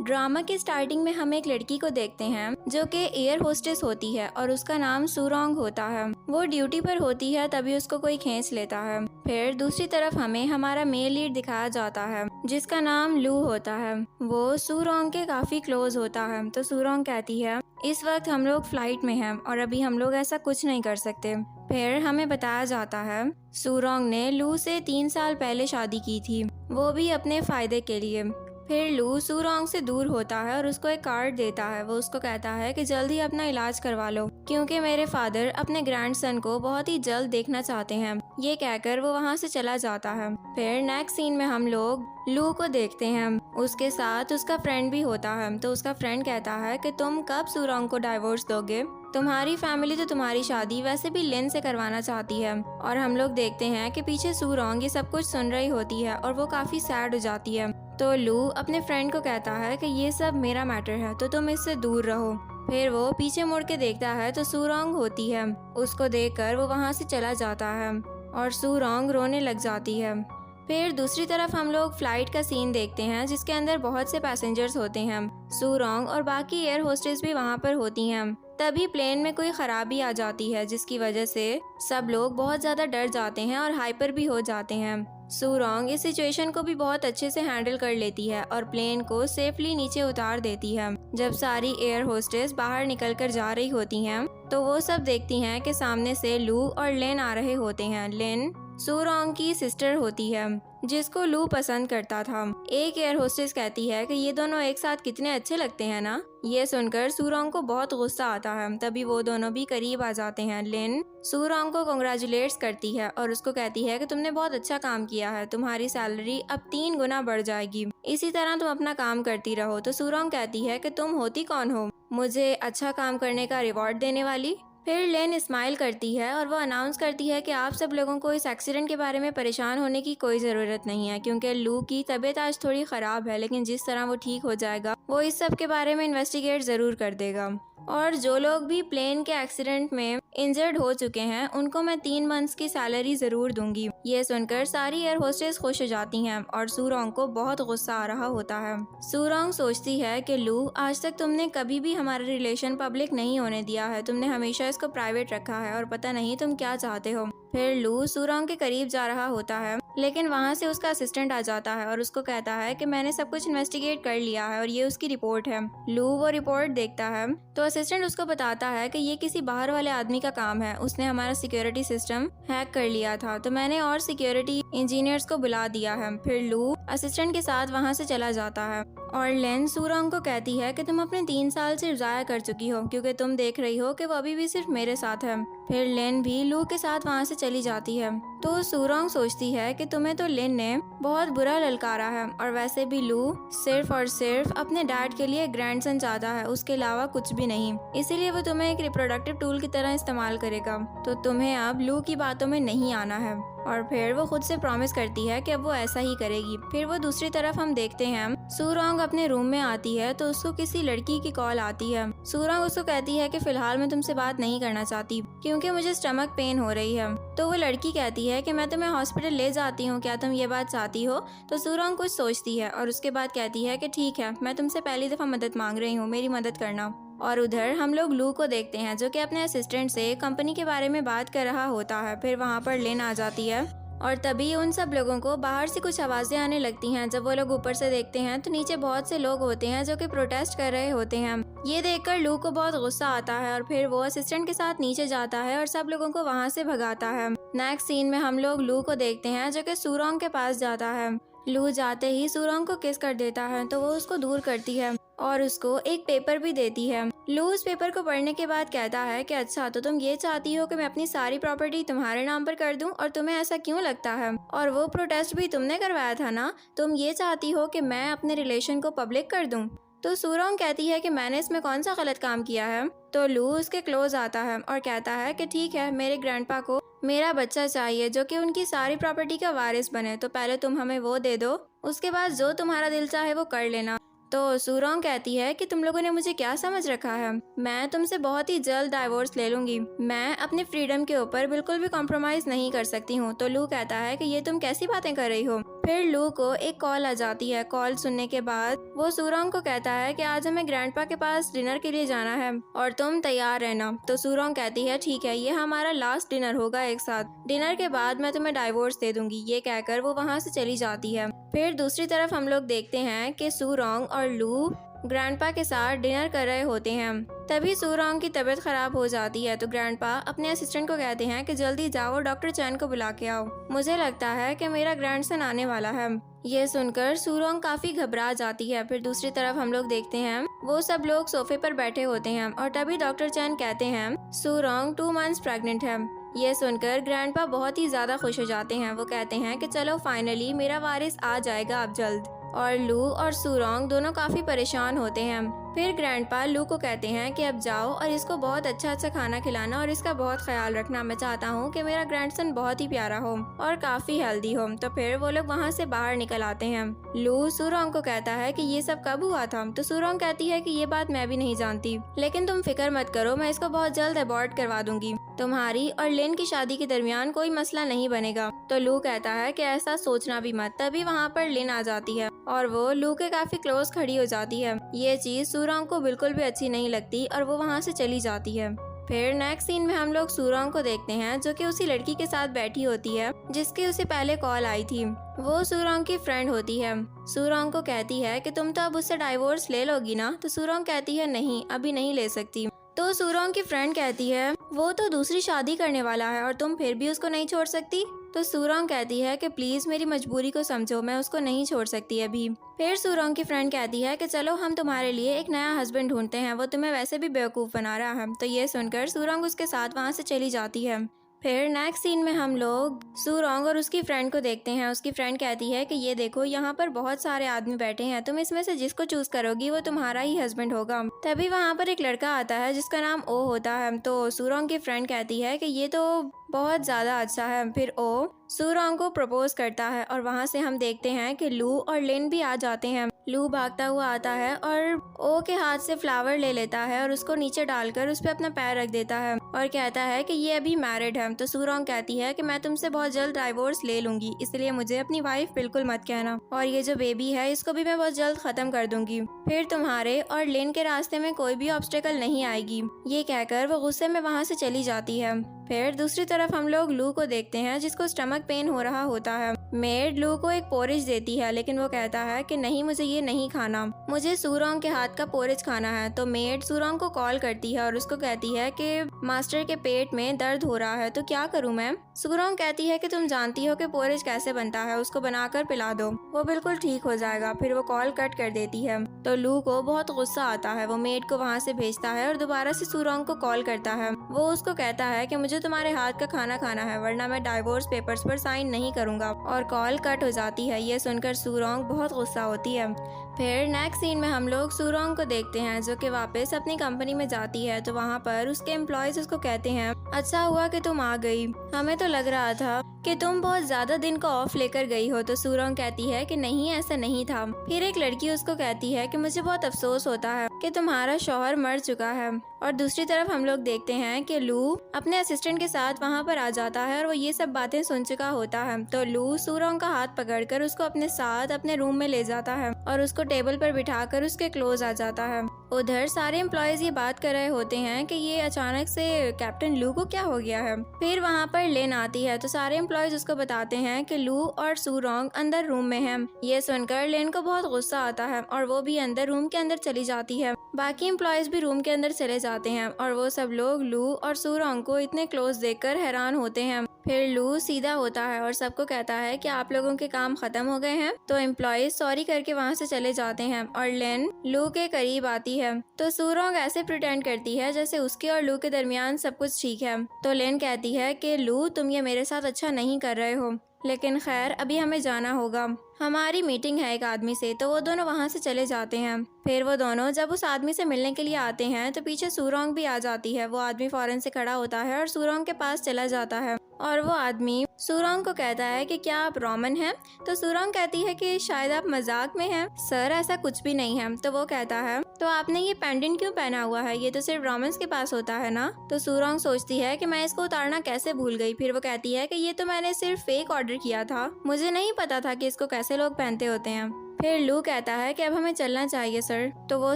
Drama के starting में हम एक लड़की को देखते हैं जो कि एयर होस्टेस होती है और उसका नाम सुरोंग होता है। वो ड्यूटी पर होती है तभी उसको कोई खींच लेता है। फिर दूसरी तरफ हमें हमारा मेल लीड दिखाया जाता है जिसका नाम लू होता है। वो सुरोंग के काफी क्लोज होता है। तो सुरोंग कहती है इस वक्त हम लोग फ्लाइट में हैं और अभी हम लोग ऐसा कुछ नहीं कर सकते। फिर हमें बताया जाता है सुरोंग ने लू से 3 साल पहले शादी की थी, वो भी अपने फायदे के लिए। फिर लू सुरोंग से दूर होता है और उसको एक कार्ड देता है। वो उसको कहता है कि जल्दी अपना इलाज करवा लो क्योंकि मेरे फादर अपने ग्रैंडसन को बहुत ही जल्द देखना चाहते हैं। ये कहकर वो वहाँ से चला जाता है। फिर नेक्स्ट सीन में हम लोग लू को देखते हैं, उसके साथ उसका फ्रेंड भी होता है। तो उसका फ्रेंड कहता है कि तुम कब सुरोंग को डाइवोर्स दोगे? तुम्हारी फैमिली तो तुम्हारी शादी वैसे भी लिन से करवाना चाहती है। और हम लोग देखते हैं कि पीछे सुरोंग ये सब कुछ सुन रही होती है और वो काफी सैड हो जाती है। तो लू अपने फ्रेंड को कहता है कि ये सब मेरा मैटर है तो तुम इससे दूर रहो। फिर वो पीछे मुड़ के देखता है तो सुरोंग होती है। उसको देखकर वो वहाँ से चला जाता है और सुरोंग रोने लग जाती है। फिर दूसरी तरफ हम लोग फ्लाइट का सीन देखते हैं जिसके अंदर बहुत से पैसेंजर्स होते हैं। सुरोंग और बाकी एयर होस्टेस भी वहाँ पर होती हैं। तभी प्लेन में कोई खराबी आ जाती है जिसकी वजह से सब लोग बहुत ज्यादा डर जाते हैं और हाइपर भी हो जाते हैं। सुरोंग इस सिचुएशन को भी बहुत अच्छे से हैंडल कर लेती है और प्लेन को सेफली नीचे उतार देती है। जब सारी एयर होस्टेस बाहर निकल कर जा रही होती हैं तो वो सब देखती हैं कि सामने से लू और लेन आ रहे होते हैं। लेन सुरोंग की सिस्टर होती है जिसको लू पसंद करता था। एक एयर होस्टेस कहती है कि ये दोनों एक साथ कितने अच्छे लगते हैं ना। ये सुनकर सुरोंग को बहुत गुस्सा आता है। तभी वो दोनों भी करीब आ जाते हैं। लिन सुरोंग को कांग्रेचुलेट्स करती है और उसको कहती है कि तुमने बहुत अच्छा काम किया है, तुम्हारी सैलरी अब 3 गुना बढ़ जाएगी, इसी तरह तुम अपना काम करती रहो। तो सुरोंग कहती है कि तुम होती कौन हो मुझे अच्छा काम करने का रिवॉर्ड देने वाली? फिर लेन स्माइल करती है और वो अनाउंस करती है कि आप सब लोगों को इस एक्सीडेंट के बारे में परेशान होने की कोई ज़रूरत नहीं है क्योंकि लू की तबीयत आज थोड़ी ख़राब है, लेकिन जिस तरह वो ठीक हो जाएगा वो इस सब के बारे में इन्वेस्टिगेट ज़रूर कर देगा। और जो लोग भी प्लेन के एक्सीडेंट में इंजर्ड हो चुके हैं उनको मैं 3 मंथ्स की सैलरी ज़रूर दूंगी। ये सुनकर सारी एयर होस्टेस खुश हो जाती हैं और सुरोंग को बहुत गुस्सा आ रहा होता है। सुरोंग सोचती है कि लू, आज तक तुमने कभी भी हमारा रिलेशन पब्लिक नहीं होने दिया है, तुमने हमेशा इसको प्राइवेट रखा है और पता नहीं तुम क्या चाहते हो। फिर लू सुरोंग के करीब जा रहा होता है लेकिन वहाँ से उसका असिस्टेंट आ जाता है और उसको कहता है कि मैंने सब कुछ इन्वेस्टिगेट कर लिया है और ये उसकी रिपोर्ट है। लू वो रिपोर्ट देखता है तो असिस्टेंट उसको बताता है कि ये किसी बाहर वाले आदमी का काम है, उसने हमारा सिक्योरिटी सिस्टम हैक कर लिया था तो मैंने और सिक्योरिटी इंजीनियर्स को बुला दिया है। फिर लू असिस्टेंट के साथ वहाँ से चला जाता है और लेन सुरोंग को कहती है कि तुम अपने 3 साल से ज़ाया कर चुकी हो क्योंकि तुम देख रही हो कि वो अभी भी सिर्फ मेरे साथ है। फिर लेन भी लू के साथ वहाँ से चली जाती है। तो सुरोंग सोचती है कि तुम्हें तो लेन ने बहुत बुरा ललकारा है और वैसे भी लू सिर्फ और सिर्फ अपने डैड के लिए ग्रैंडसन चाहता है, उसके अलावा कुछ भी नहीं, इसीलिए वो तुम्हें एक रिप्रोडक्टिव टूल की तरह इस्तेमाल करेगा। तो तुम्हें अब लू की बातों में नहीं आना है। और फिर वो खुद से प्रॉमिस करती है कि अब वो ऐसा ही करेगी। फिर वो दूसरी तरफ हम देखते हैं सुरोंग अपने रूम में आती है तो उसको किसी लड़की की कॉल आती है। सुरोंग उसको कहती है कि फिलहाल मैं तुमसे बात नहीं करना चाहती क्योंकि मुझे स्टमक पेन हो रही है। तो वो लड़की कहती है कि मैं तुम्हें हॉस्पिटल ले जाती हूँ, क्या तुम ये बात चाहती हो? तो सुरोंग कुछ सोचती है और उसके बाद कहती है कि ठीक है, मैं तुमसे पहली दफ़ा मदद मांग रही हूँ, मेरी मदद करना। और उधर हम लोग लू को देखते हैं जो कि अपने असिस्टेंट से कंपनी के बारे में बात कर रहा होता है। फिर वहाँ पर लेन आ जाती है और तभी उन सब लोगों को बाहर से कुछ आवाज़ें आने लगती हैं। जब वो लोग ऊपर से देखते हैं तो नीचे बहुत से लोग होते हैं जो कि प्रोटेस्ट कर रहे होते हैं। ये देखकर लू को बहुत गुस्सा आता है और फिर वो असिस्टेंट के साथ नीचे जाता है और सब लोगों को वहाँ से भगाता है। नेक्स्ट सीन में हम लोग लू को देखते हैं जो कि सुरोंग के पास जाता है। लू जाते ही सुरोंग को किस कर देता है तो वो उसको दूर करती है और उसको एक पेपर भी देती है। लू उस पेपर को पढ़ने के बाद कहता है कि अच्छा, तो तुम ये चाहती हो कि मैं अपनी सारी प्रॉपर्टी तुम्हारे नाम पर कर दूं, और तुम्हें ऐसा क्यों लगता है? और वो प्रोटेस्ट भी तुमने करवाया था ना, तुम ये चाहती हो कि मैं अपने रिलेशन को पब्लिक कर दूं? तो सुरोंग कहती है कि मैंने इसमें कौन सा गलत काम किया है। तो लू उसके क्लोज आता है और कहता है कि ठीक है, मेरे ग्रैंडपा को मेरा बच्चा चाहिए जो कि उनकी सारी प्रॉपर्टी का वारिस बने, तो पहले तुम हमें वो दे दो, उसके बाद जो तुम्हारा दिल चाहे वो कर लेना। तो सूरोंग कहती है कि तुम लोगों ने मुझे क्या समझ रखा है, मैं तुमसे बहुत ही जल्द डाइवोर्स ले लूंगी, मैं अपने फ्रीडम के ऊपर बिल्कुल भी कॉम्प्रोमाइज नहीं कर सकती हूँ। तो लू कहता है कि ये तुम कैसी बातें कर रही हो। फिर लू को एक कॉल आ जाती है। कॉल सुनने के बाद वो सूरोंग को कहता है कि आज हमें ग्रैंडपा के पास डिनर के लिए जाना है और तुम तैयार रहना। तो सूरोंग कहती है ठीक है, ये हमारा लास्ट डिनर होगा एक साथ, डिनर के बाद मैं तुम्हें डाइवोर्स दे दूंगी। ये कहकर वो वहाँ से चली जाती है। फिर दूसरी तरफ हम लोग देखते हैं कि सूरोंग और लू ग्रैंडपा के साथ डिनर कर रहे होते हैं। तभी सूरोंग की तबीयत खराब हो जाती है। तो ग्रैंडपा अपने असिस्टेंट को कहते हैं कि जल्दी जाओ, डॉक्टर चैन को बुला के आओ, मुझे लगता है कि मेरा ग्रैंडसन आने वाला है। ये सुनकर सूरोंग काफी घबरा जाती है। फिर दूसरी तरफ हम लोग देखते हैं वो सब लोग सोफे पर बैठे होते हैं और तभी डॉक्टर चैन कहते हैं सूरोंग 2 मंथ्स प्रेग्नेंट है। ये सुनकर ग्रैंडपा बहुत ही ज्यादा खुश हो जाते हैं। वो कहते हैं कि चलो फाइनली मेरा वारिस आ जाएगा अब जल्द। और लू और सूरोंग दोनों काफी परेशान होते हैं। फिर ग्रैंडपा लू को कहते हैं कि अब जाओ और इसको बहुत अच्छा अच्छा खाना खिलाना और इसका बहुत ख्याल रखना। मैं चाहता हूँ कि मेरा ग्रैंडसन बहुत ही प्यारा हो और काफी हेल्दी हो। तो फिर वो लोग वहाँ से बाहर निकल आते हैं। लू सूरोंग को कहता है कि ये सब कब हुआ था। तो सूरोंग कहती है कि ये बात मैं भी नहीं जानती, लेकिन तुम फिक्र मत करो, मैं इसको बहुत जल्द अबॉर्ट करवा दूंगी। तुम्हारी और लिन की शादी के दरमियान कोई मसला नहीं बनेगा। तो लू कहता है कि ऐसा सोचना भी मत। तभी वहाँ पर लिन आ जाती है और वो लू के काफी क्लोज खड़ी हो जाती है। ये चीज सूरोंग को बिल्कुल भी अच्छी नहीं लगती और वो वहाँ से चली जाती है। फिर नेक्स्ट सीन में हम लोग सूरोंग को देखते हैं जो कि उसी लड़की के साथ बैठी होती है जिसकी उसे पहले कॉल आई थी। वो सूरोंग की फ्रेंड होती है। सूरोंग को कहती है कि तुम तो अब उससे डाइवोर्स ले लोगी ना। तो सूरोंग कहती है नहीं, अभी नहीं ले सकती। तो सूरोंग की फ्रेंड कहती है वो तो दूसरी शादी करने वाला है और तुम फिर भी उसको नहीं छोड़ सकती। तो सूरोंग कहती है कि प्लीज मेरी मजबूरी को समझो, मैं उसको नहीं छोड़ सकती अभी। फिर सूरोंग की फ्रेंड कहती है कि चलो हम तुम्हारे लिए एक नया हस्बैंड ढूंढते हैं, वो तुम्हें वैसे भी बेवकूफ़ बना रहा है। तो ये सुनकर सूरोंग उसके साथ वहाँ से चली जाती है। फिर नेक्स्ट सीन में हम लोग सूरोंग और उसकी फ्रेंड को देखते हैं। उसकी फ्रेंड कहती है कि ये देखो यहाँ पर बहुत सारे आदमी बैठे हैं, तुम इसमें से जिसको चूज करोगी वो तुम्हारा ही हस्बैंड होगा। तभी वहाँ पर एक लड़का आता है जिसका नाम ओ होता है। तो सूरोंग की फ्रेंड कहती है कि ये तो बहुत ज़्यादा अच्छा है। फिर ओ सूरोंग को प्रपोज करता है और वहाँ से हम देखते हैं कि लू और लिन भी आ जाते हैं। लू भागता हुआ आता है और ओ के हाथ से फ्लावर ले लेता है और उसको नीचे डालकर उस पर अपना पैर रख देता है और कहता है कि ये अभी मैरिड है। तो सूरोंग कहती है कि मैं तुमसे बहुत जल्द डाइवोर्स ले लूंगी, इसलिए मुझे अपनी वाइफ बिल्कुल मत कहना, और ये जो बेबी है इसको भी मैं बहुत जल्द खत्म कर दूंगी। फिर तुम्हारे और लिन के रास्ते में कोई भी ऑब्स्टेकल नहीं आएगी। ये कहकर वो गुस्से में वहाँ से चली जाती है। फिर दूसरी तरफ हम लोग लू को देखते हैं जिसको स्टमक पेन हो रहा होता है। मेड लू को एक पोरिज देती है लेकिन वो कहता है कि नहीं, मुझे ये नहीं खाना, मुझे सूरोंग के हाथ का पोरिज खाना है। तो मेड सूरोंग को कॉल करती है और उसको कहती है कि मास्टर के पेट में दर्द हो रहा है, तो क्या करूं मैं। सूरोंग कहती है कि तुम जानती हो कि पोरिज कैसे बनता है, उसको बनाकर पिला दो, वो बिल्कुल ठीक हो जाएगा। फिर वो कॉल कट कर देती है। तो लू को बहुत गुस्सा आता है। वो मेड को वहाँ से भेजता है और दोबारा से सूरोंग को कॉल करता है। वो उसको कहता है कि मुझे तुम्हारे हाथ का खाना खाना है, वरना मैं डाइवोर्स पेपर्स पर साइन नहीं करूंगा, और कॉल कट हो जाती है। ये सुनकर सूरोंग बहुत गुस्सा होती है। फिर नेक्स्ट सीन में हम लोग सूरोंग को देखते हैं जो कि वापस अपनी कंपनी में जाती है। तो वहाँ पर उसके एम्प्लॉयज उसको कहते हैं अच्छा हुआ कि तुम आ गई, हमें तो लग रहा था कि तुम बहुत ज्यादा दिन का ऑफ लेकर गई हो। तो सूरोंग कहती है कि नहीं, ऐसा नहीं था। फिर एक लड़की उसको कहती है कि मुझे बहुत अफसोस होता है कि तुम्हारा शौहर मर चुका है। और दूसरी तरफ हम लोग देखते हैं कि लू अपने असिस्टेंट के साथ वहाँ पर आ जाता है और वो ये सब बातें सुन चुका होता है। तो लू सूरोंग का हाथ पकड़कर उसको अपने साथ अपने रूम में ले जाता है और उसको टेबल पर बिठाकर उसके क्लोज आ जाता है। उधर सारे एम्प्लॉयज ये बात कर रहे होते हैं कि ये अचानक से कैप्टन लू को क्या हो गया है। फिर वहाँ पर लेन आती है तो सारे एम्प्लॉयज उसको बताते हैं कि लू और सूरोंग अंदर रूम में हैं। ये सुनकर लेन को बहुत गुस्सा आता है और वो भी अंदर रूम के अंदर चली जाती है। बाकी एम्प्लॉयज भी रूम के अंदर चले जाते हैं और वो सब लोग लू और सूरोंग को इतने क्लोज देखकर हैरान होते हैं। फिर लू सीधा होता है और सबको कहता है कि आप लोगों के काम खत्म हो गए हैं। तो एम्प्लॉयज सॉरी करके वहाँ से चले जाते हैं और लेन लू के करीब आती है। तो सूरोंग ऐसे प्रिटेंड करती है जैसे उसके और लू के दरमियान सब कुछ ठीक है। तो लेन कहती है कि लू, तुम ये मेरे साथ अच्छा नहीं कर रहे हो, लेकिन खैर अभी हमें जाना होगा, हमारी मीटिंग है एक आदमी से। तो वो दोनों वहाँ से चले जाते हैं। फिर वो दोनों जब उस आदमी से मिलने के लिए आते हैं तो पीछे सूरोंग भी आ जाती है। वो आदमी फौरन से खड़ा होता है और सूरोंग के पास चला जाता है और वो आदमी सूरोंग को कहता है कि क्या आप रोमन हैं? तो सूरोंग कहती है कि शायद आप मजाक में हैं। सर, ऐसा कुछ भी नहीं है। तो वो कहता है तो आपने ये पेंडेंट क्यों पहना हुआ है? ये तो सिर्फ रोमन्स के पास होता है ना। तो सूरोंग सोचती है कि मैं इसको उतारना कैसे भूल गई। फिर वो कहती है कि ये तो मैंने सिर्फ फेक ऑर्डर किया था, मुझे नहीं पता था कि इसको कैसे लोग पहनते होते हैं। फिर लू कहता है कि अब हमें चलना चाहिए सर। तो वो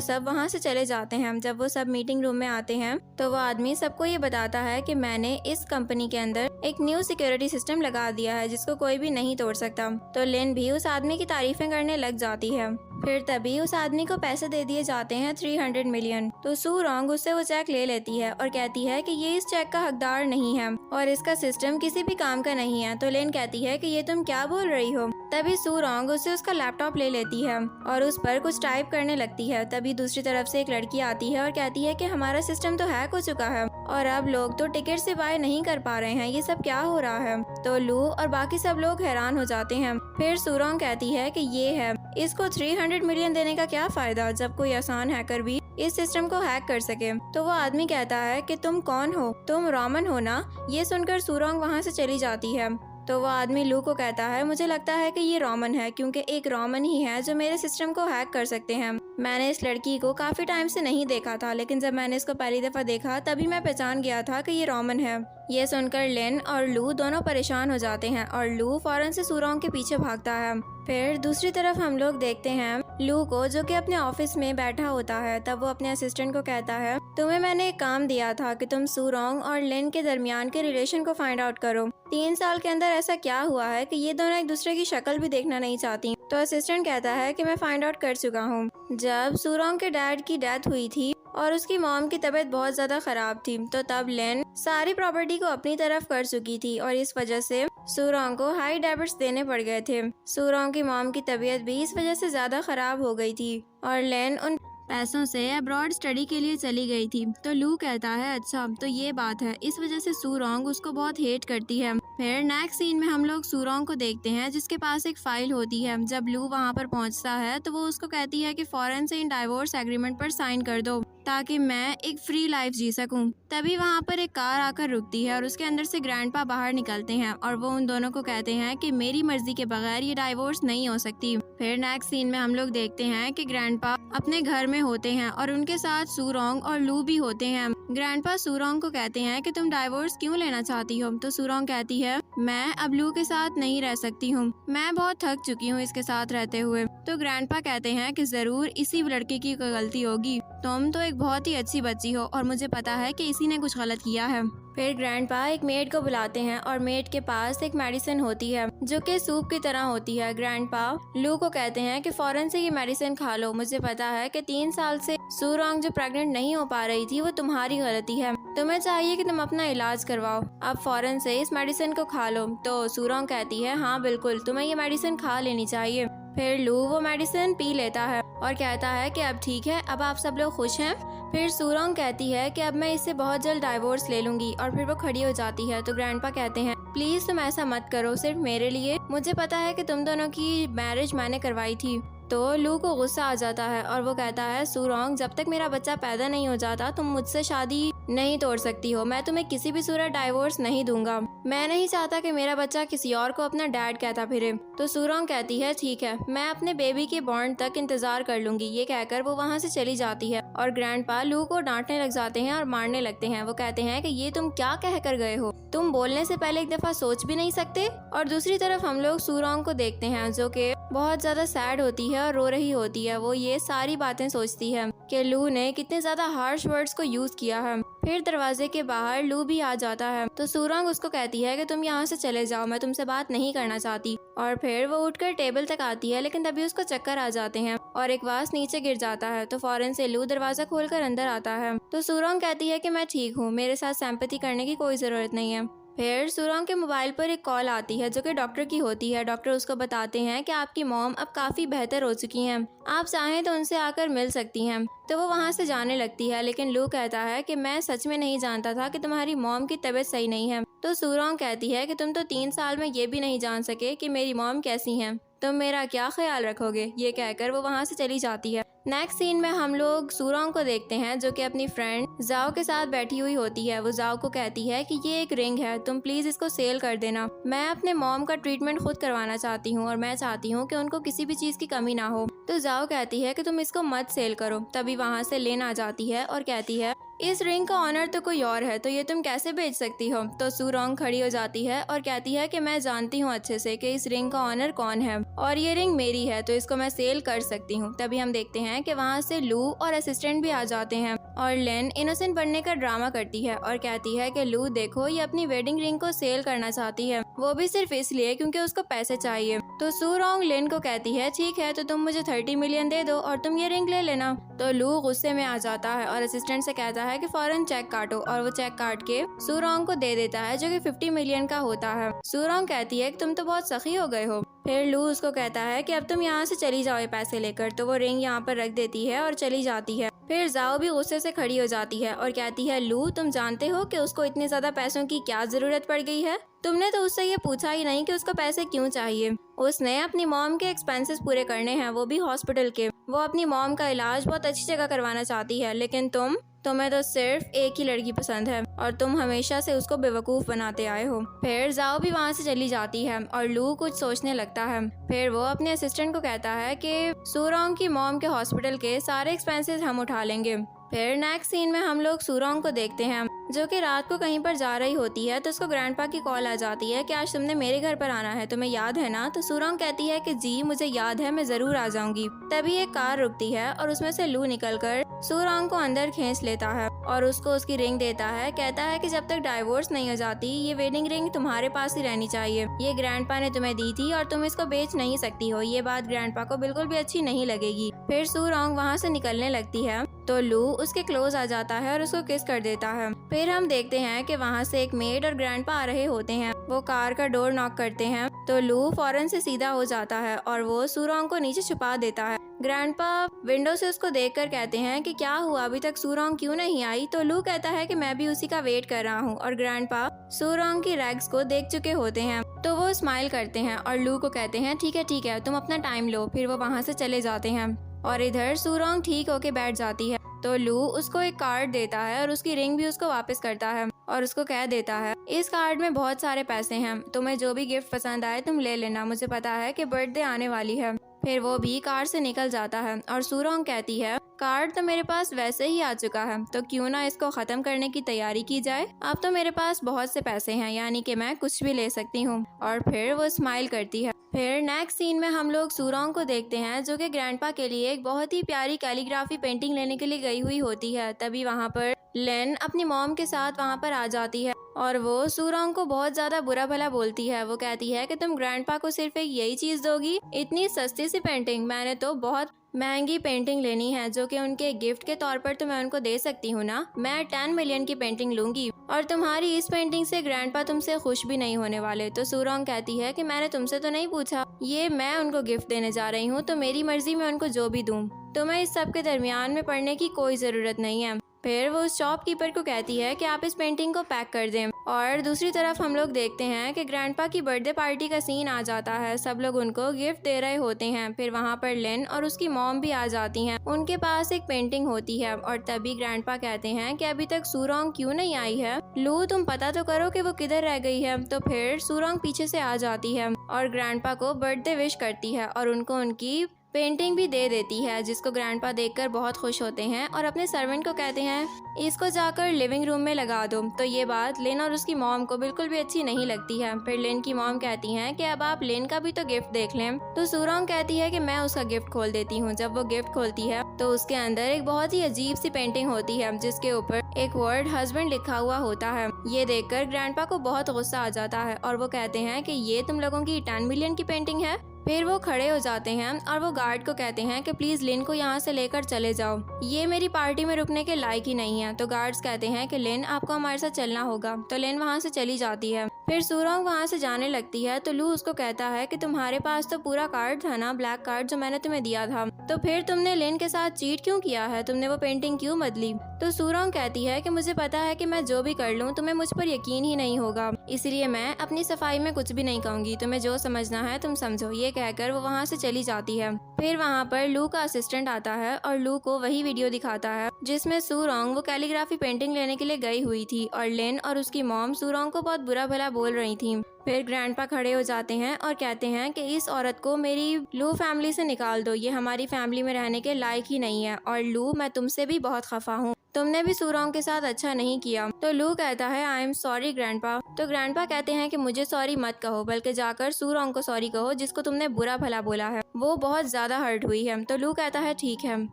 सब वहाँ से चले जाते हैं। जब वो सब मीटिंग रूम में आते हैं तो वो आदमी सबको ये बताता है कि मैंने इस कंपनी के अंदर एक न्यू सिक्योरिटी सिस्टम लगा दिया है जिसको कोई भी नहीं तोड़ सकता। तो लिन भी उस आदमी की तारीफें करने लग जाती है। फिर तभी उस आदमी को पैसे दे दिए जाते हैं 300 मिलियन। तो सूरोंग उससे वो चेक ले लेती है और कहती है कि ये इस चेक का हकदार नहीं है और इसका सिस्टम किसी भी काम का नहीं है। तो लिन कहती है कि ये तुम क्या बोल रही हो। तभी सूरोंग उससे उसका लैपटॉप ले लेती है और उस पर कुछ टाइप करने लगती है। तभी दूसरी तरफ से एक लड़की आती है और कहती है कि हमारा सिस्टम तो हैक हो चुका है और अब लोग तो टिकट से बाय नहीं कर पा रहे हैं, ये सब क्या हो रहा है। तो लू और बाकी सब लोग हैरान हो जाते हैं। फिर सूरोंग कहती है कि ये है, इसको 300 मिलियन देने का क्या फायदा जब कोई आसान हैकर भी इस सिस्टम को हैक कर सके। तो वो आदमी कहता है कि तुम कौन हो? तुम रोमन हो ना? ये सुनकर सूरोंग वहाँ से चली जाती है। तो वो आदमी लू को कहता है मुझे लगता है कि ये रोमन है क्योंकि एक रोमन ही है जो मेरे सिस्टम को हैक कर सकते हैं। मैंने इस लड़की को काफी टाइम से नहीं देखा था, लेकिन जब मैंने इसको पहली दफा देखा तभी मैं पहचान गया था कि ये रोमन है। ये सुनकर लिन और लू दोनों परेशान हो जाते हैं और लू फौरन से सूरोंग के पीछे भागता है। फिर दूसरी तरफ हम लोग देखते हैं लू को जो कि अपने ऑफिस में बैठा होता है। तब वो अपने असिस्टेंट को कहता है तुम्हें मैंने एक काम दिया था कि तुम सूरोंग और लिन के दरमियान के रिलेशन को फाइंड आउट करो। 3 साल के अंदर ऐसा क्या हुआ है कि ये दोनों एक दूसरे की शक्ल भी देखना नहीं चाहती। तो असिस्टेंट कहता है कि मैं फाइंड आउट कर चुका हूँ। जब सूरोंग के डैड की डेथ हुई थी और उसकी मॉम की तबीयत बहुत ज्यादा खराब थी, तो तब लिन सारी प्रॉपर्टी को अपनी तरफ कर चुकी थी और इस वजह से सूरोंग को हाई डेबिट्स देने पड़ गए थे। सूरोंग की मॉम की तबीयत भी इस वजह से ज्यादा खराब हो गई थी और लिन उन पैसों से अब्रॉड स्टडी के लिए चली गई थी। तो लू कहता है अच्छा तो ये बात है, इस वजह से सूरोंग उसको बहुत हेट करती है। फिर नेक्स्ट सीन में हम लोग सूरोंग को देखते हैं जिसके पास एक फाइल होती है। जब लू वहाँ पर पहुँचता है तो वो उसको कहती है कि फौरन से इन डाइवोर्स एग्रीमेंट पर साइन कर दो ताकि मैं एक फ्री लाइफ जी सकूं। तभी वहाँ पर एक कार आकर रुकती है और उसके अंदर से ग्रैंडपा बाहर निकलते हैं और वो उन दोनों को कहते हैं कि मेरी मर्जी के बगैर ये डाइवोर्स नहीं हो सकती। फिर नेक्स्ट सीन में हम लोग देखते हैं कि ग्रैंडपा अपने घर में होते हैं और उनके साथ सूरोंग और लू भी होते हैं। ग्रैंडपा सूरोंग को कहते हैं कि तुम डाइवोर्स क्यों लेना चाहती हो? तो सूरोंग कहती है मैं अब लू के साथ नहीं रह सकती हूँ, मैं बहुत थक चुकी हूँ इसके साथ रहते हुए। तो ग्रैंडपा कहते हैं कि जरूर इसी लड़के की कोई गलती होगी, तुम तो एक बहुत ही अच्छी बच्ची हो और मुझे पता है कि इसी ने कुछ गलत किया है। फिर ग्रैंडपा एक मेड को बुलाते हैं और मेड के पास एक मेडिसिन होती है जो कि सूप की तरह होती है। ग्रैंडपा लू को कहते हैं कि फौरन से ये मेडिसिन खा लो, मुझे पता है कि 3 साल से सूरोंग जो प्रेग्नेंट नहीं हो पा रही थी वो तुम्हारी गलती है, तुम्हें चाहिए कि तुम अपना इलाज करवाओ, अब फौरन से इस मेडिसिन को खा लो। तो सूरोंग कहती है हाँ बिल्कुल, तुम्हें ये मेडिसिन खा लेनी चाहिए। फिर लू वो मेडिसिन पी लेता है और कहता है कि अब ठीक है, अब आप सब लोग खुश हैं। फिर सूरोंग कहती है कि अब मैं इससे बहुत जल्द डाइवोर्स ले लूंगी और फिर वो खड़ी हो जाती है। तो ग्रैंडपा कहते हैं प्लीज तुम ऐसा मत करो, सिर्फ मेरे लिए, मुझे पता है कि तुम दोनों की मैरिज मैंने करवाई थी। तो लू को गुस्सा आ जाता है और वो कहता है सूरोंग जब तक मेरा बच्चा पैदा नहीं हो जाता तुम मुझसे शादी नहीं तोड़ सकती हो, मैं तुम्हें किसी भी सूरत डाइवोर्स नहीं दूंगा, मैं नहीं चाहता कि मेरा बच्चा किसी और को अपना डैड कहता फिरे। तो सूरोंग कहती है ठीक है, मैं अपने बेबी के बॉर्न तक इंतजार कर लूंगी। ये कहकर वो वहाँ से चली जाती है और ग्रैंडपा लू को डांटने लग जाते हैं और मारने लगते हैं। वो कहते हैं कि ये तुम क्या कह कर गए हो, तुम बोलने से पहले एक दफा सोच भी नहीं सकते। और दूसरी तरफ हम लोग सूरोंग को देखते हैं जो कि बहुत ज्यादा सैड होती है और रो रही होती है। वो ये सारी बातें सोचती है कि लू ने कितने ज्यादा हार्श वर्ड्स को यूज किया है। फिर दरवाजे के बाहर लू भी आ जाता है। तो सूरोंग उसको कहती है कि तुम यहाँ से चले जाओ, मैं तुमसे बात नहीं करना चाहती। और फिर वो उठकर टेबल तक आती है, लेकिन तभी उसको चक्कर आ जाते हैं और एक वास नीचे गिर जाता है। तो फौरन से लू दरवाजा खोलकर अंदर आता है। तो सूरोंग कहती है कि मैं ठीक हूँ, मेरे साथ सिंपैथी करने की कोई जरूरत नहीं है। फिर सूरोंग के मोबाइल पर एक कॉल आती है जो कि डॉक्टर की होती है। डॉक्टर उसको बताते हैं कि आपकी मॉम अब काफी बेहतर हो चुकी हैं, आप चाहें तो उनसे आकर मिल सकती हैं। तो वो वहाँ से जाने लगती है, लेकिन लू कहता है कि मैं सच में नहीं जानता था कि तुम्हारी मॉम की तबीयत सही नहीं है। तो सूरोंग कहती है कि तुम तो 3 साल में ये भी नहीं जान सके कि मेरी मॉम कैसी हैं, तुम मेरा क्या ख्याल रखोगे? ये कहकर वो वहाँ से चली जाती है। नेक्स्ट सीन में हम लोग सूरोंग को देखते हैं जो कि अपनी फ्रेंड जाओ के साथ बैठी हुई होती है। वो जाओ को कहती है कि ये एक रिंग है, तुम प्लीज इसको सेल कर देना। मैं अपने मॉम का ट्रीटमेंट खुद करवाना चाहती हूँ और मैं चाहती हूँ कि उनको किसी भी चीज की कमी ना हो। तो जाओ कहती है कि तुम इसको मत सेल करो। तभी वहाँ से लेन आ जाती है और कहती है इस रिंग का ऑनर तो कोई और है, तो ये तुम कैसे बेच सकती हो? तो सूरोंग खड़ी हो जाती है और कहती है कि मैं जानती हूँ अच्छे से कि इस रिंग का ऑनर कौन है और ये रिंग मेरी है, तो इसको मैं सेल कर सकती हूँ। तभी हम देखते हैं कि वहाँ से लू और असिस्टेंट भी आ जाते हैं और लेन इनोसेंट बनने का ड्रामा करती है और कहती है कि लू देखो, ये अपनी वेडिंग रिंग को सेल करना चाहती है, वो भी सिर्फ इसलिए क्योंकि उसको पैसे चाहिए। तो सूरोंग लेन को कहती है ठीक है, तो तुम मुझे 30 मिलियन दे दो और तुम ये रिंग ले लेना। तो लू गुस्से में आ जाता है और असिस्टेंट से कहता है कि फौरन चेक काटो और वो चेक काट के सूरोंग को दे देता है जो कि 50 मिलियन का होता है। सूरोंग कहती है कि तुम तो बहुत सखी हो गए हो। फिर लू उसको कहता है कि अब तुम यहाँ से चली जाओ ये पैसे लेकर। तो वो रिंग यहाँ पर रख देती है और चली जाती है। फिर जाओ भी गुस्से से खड़ी हो जाती है और कहती है लू, तुम जानते हो कि उसको इतने ज्यादा पैसों की क्या जरूरत पड़ गई है? तुमने तो उससे ये पूछा ही नहीं कि उसको पैसे क्यों चाहिए। उसने अपनी मॉम के एक्सपेंसेस पूरे करने हैं, वो भी हॉस्पिटल के। वो अपनी मॉम का इलाज बहुत अच्छी जगह करवाना चाहती है, लेकिन तुम्हें तो सिर्फ एक ही लड़की पसंद है और तुम हमेशा से उसको बेवकूफ बनाते आए हो। फिर जाओ भी वहाँ से चली जाती है और लू कुछ सोचने लगता है। फिर वो अपने असिस्टेंट को कहता है कि सूरोंग की मॉम के हॉस्पिटल के सारे एक्सपेंसेस हम उठा लेंगे। फिर नेक्स्ट सीन में हम लोग सूरोंग को देखते हैं जो कि रात को कहीं पर जा रही होती है। तो उसको ग्रैंडपा की कॉल आ जाती है कि आज तुमने मेरे घर पर आना है, तुम्हें याद है ना? तो सूरोंग कहती है कि जी मुझे याद है, मैं जरूर आ जाऊंगी। तभी एक कार रुकती है और उसमें से लू निकलकर सूरोंग को अंदर खींच लेता है और उसको उसकी रिंग देता है। कहता है कि जब तक डाइवोर्स नहीं हो जाती ये वेडिंग रिंग तुम्हारे पास ही रहनी चाहिए। ये ग्रैंडपा ने तुम्हें दी थी और तुम इसको बेच नहीं सकती हो। ये बात ग्रैंडपा को बिल्कुल भी अच्छी नहीं लगेगी। फिर सूरोंग वहाँ से निकलने लगती है तो लू उसके क्लोज आ जाता है और उसको किस कर देता है। फिर हम देखते हैं कि वहाँ से एक मेड और ग्रैंडपा आ रहे होते हैं। वो कार का डोर नॉक करते हैं तो लू फौरन से सीधा हो जाता है और वो सूरोंग को नीचे छुपा देता है। ग्रैंडपा विंडो से उसको देखकर कहते हैं कि क्या हुआ, अभी तक सूरोंग क्यों नहीं आई? तो लू कहता है कि मैं भी उसी का वेट कर रहा हूँ। और ग्रैंडपा सूरोंग की रैग्स को देख चुके होते हैं तो वो स्माइल करते हैं और लू को कहते हैं ठीक है तुम अपना टाइम लो। फिर वो वहाँ से चले जाते हैं और इधर सूरोंग ठीक होके बैठ जाती है। तो लू उसको एक कार्ड देता है और उसकी रिंग भी उसको वापस करता है और उसको कह देता है इस कार्ड में बहुत सारे पैसे हैं, तुम्हें जो भी गिफ्ट पसंद आए तुम ले लेना, मुझे पता है कि बर्थडे आने वाली है। फिर वो भी कार से निकल जाता है और सूरोंग कहती है कार्ड तो मेरे पास वैसे ही आ चुका है, तो क्यों ना इसको खत्म करने की तैयारी की जाए। अब तो मेरे पास बहुत से पैसे हैं, यानी कि मैं कुछ भी ले सकती हूँ। और फिर वो स्माइल करती है। फिर नेक्स्ट सीन में हम लोग सूरोंग को देखते हैं जो कि ग्रैंडपा के लिए एक बहुत ही प्यारी कैलीग्राफी पेंटिंग लेने के लिए गई हुई होती है। तभी वहाँ पर लेन अपनी मॉम के साथ वहाँ पर आ जाती है और वो सूरोंग को बहुत ज्यादा बुरा भला बोलती है। वो कहती है कि तुम ग्रैंडपा को सिर्फ एक यही चीज दोगी, इतनी सस्ती सी पेंटिंग? मैंने तो बहुत महंगी पेंटिंग लेनी है जो कि उनके गिफ्ट के तौर पर तो मैं उनको दे सकती हूँ ना। मैं 10 मिलियन की पेंटिंग लूंगी और तुम्हारी इस पेंटिंग से ग्रैंडपा तुमसे खुश भी नहीं होने वाले। तो सूरोंग कहती है कि मैंने तुमसे तो नहीं पूछा, ये मैं उनको गिफ्ट देने जा रही हूँ तो मेरी मर्जी में उनको जो भी दूँ, तुम्हें इस सब के दरमियान में पड़ने की कोई जरूरत नहीं है। फिर वो शॉपकीपर को कहती है कि आप इस पेंटिंग को पैक कर दें। और दूसरी तरफ हम लोग देखते हैं कि ग्रैंडपा की बर्थडे पार्टी का सीन आ जाता है। सब लोग उनको गिफ्ट दे रहे होते हैं। फिर वहाँ पर लेन और उसकी मॉम भी आ जाती हैं। उनके पास एक पेंटिंग होती है और तभी ग्रैंडपा कहते हैं कि अभी तक सूरोंग क्यों नहीं आई है? लू तुम पता तो करो कि वो किधर रह गई है। तो फिर सूरोंग पीछे से आ जाती है और ग्रैंडपा को बर्थडे विश करती है और उनको उनकी पेंटिंग भी दे देती है, जिसको ग्रैंडपा देखकर बहुत खुश होते हैं और अपने सर्वेंट को कहते हैं इसको जाकर लिविंग रूम में लगा दो। तो ये बात लेन और उसकी मॉम को बिल्कुल भी अच्छी नहीं लगती है। फिर लेन की मॉम कहती हैं कि अब आप लेन का भी तो गिफ्ट देख लें। तो सूरोंग कहती है कि मैं उसका गिफ्ट खोल देती हूँ। जब वो गिफ्ट खोलती है तो उसके अंदर एक बहुत ही अजीब सी पेंटिंग होती है जिसके ऊपर एक वर्ड हस्बैंड लिखा हुआ होता है। ये देखकर ग्रैंडपा को बहुत गुस्सा आ जाता है और वो कहते हैं कि ये तुम लोगों की 10 मिलियन की पेंटिंग है। फिर वो खड़े हो जाते हैं और वो गार्ड को कहते हैं कि प्लीज लिन को यहाँ से लेकर चले जाओ, ये मेरी पार्टी में रुकने के लायक ही नहीं है। तो गार्ड्स कहते हैं कि लिन आपको हमारे साथ चलना होगा। तो लिन वहाँ से चली जाती है। फिर सूरोंग वहाँ से जाने लगती है तो लू उसको कहता है कि तुम्हारे पास तो पूरा कार्ड था ना, ब्लैक कार्ड जो मैंने तुम्हें दिया था, तो फिर तुमने लिन के साथ चीट क्यों किया है, तुमने वो पेंटिंग क्यों बदली। तो सूरोंग कहती है कि मुझे पता है कि मैं जो भी कर लूँ तुम्हें मुझ पर यकीन ही नहीं होगा, इसलिए मैं अपनी सफाई में कुछ भी नहीं कहूँगी, तुम्हें जो समझना है तुम समझो। ये कहकर वो वहाँ से चली जाती है। फिर वहाँ पर लू का असिस्टेंट आता है और लू को वही वीडियो दिखाता है जिसमें सूरोंग वो कैलीग्राफी पेंटिंग लेने के लिए गई हुई थी और लिन और उसकी मॉम सूरोंग को बहुत बुरा भला बोल रही थी। फिर ग्रैंडपा खड़े हो जाते हैं और कहते हैं कि इस औरत को मेरी लू फैमिली से निकाल दो, ये हमारी फैमिली में रहने के लायक ही नहीं है, और लू मैं तुमसे भी बहुत खफा हूँ, तुमने भी सूरोंग के साथ अच्छा नहीं किया। तो लू कहता है आई एम सॉरी ग्रैंडपा। तो ग्रैंडपा कहते हैं कि मुझे सॉरी मत कहो, बल्कि जाकर सूरोंग को सॉरी कहो जिसको तुमने बुरा भला बोला है, वो बहुत ज्यादा हर्ट हुई है। तो लू कहता है ठीक है।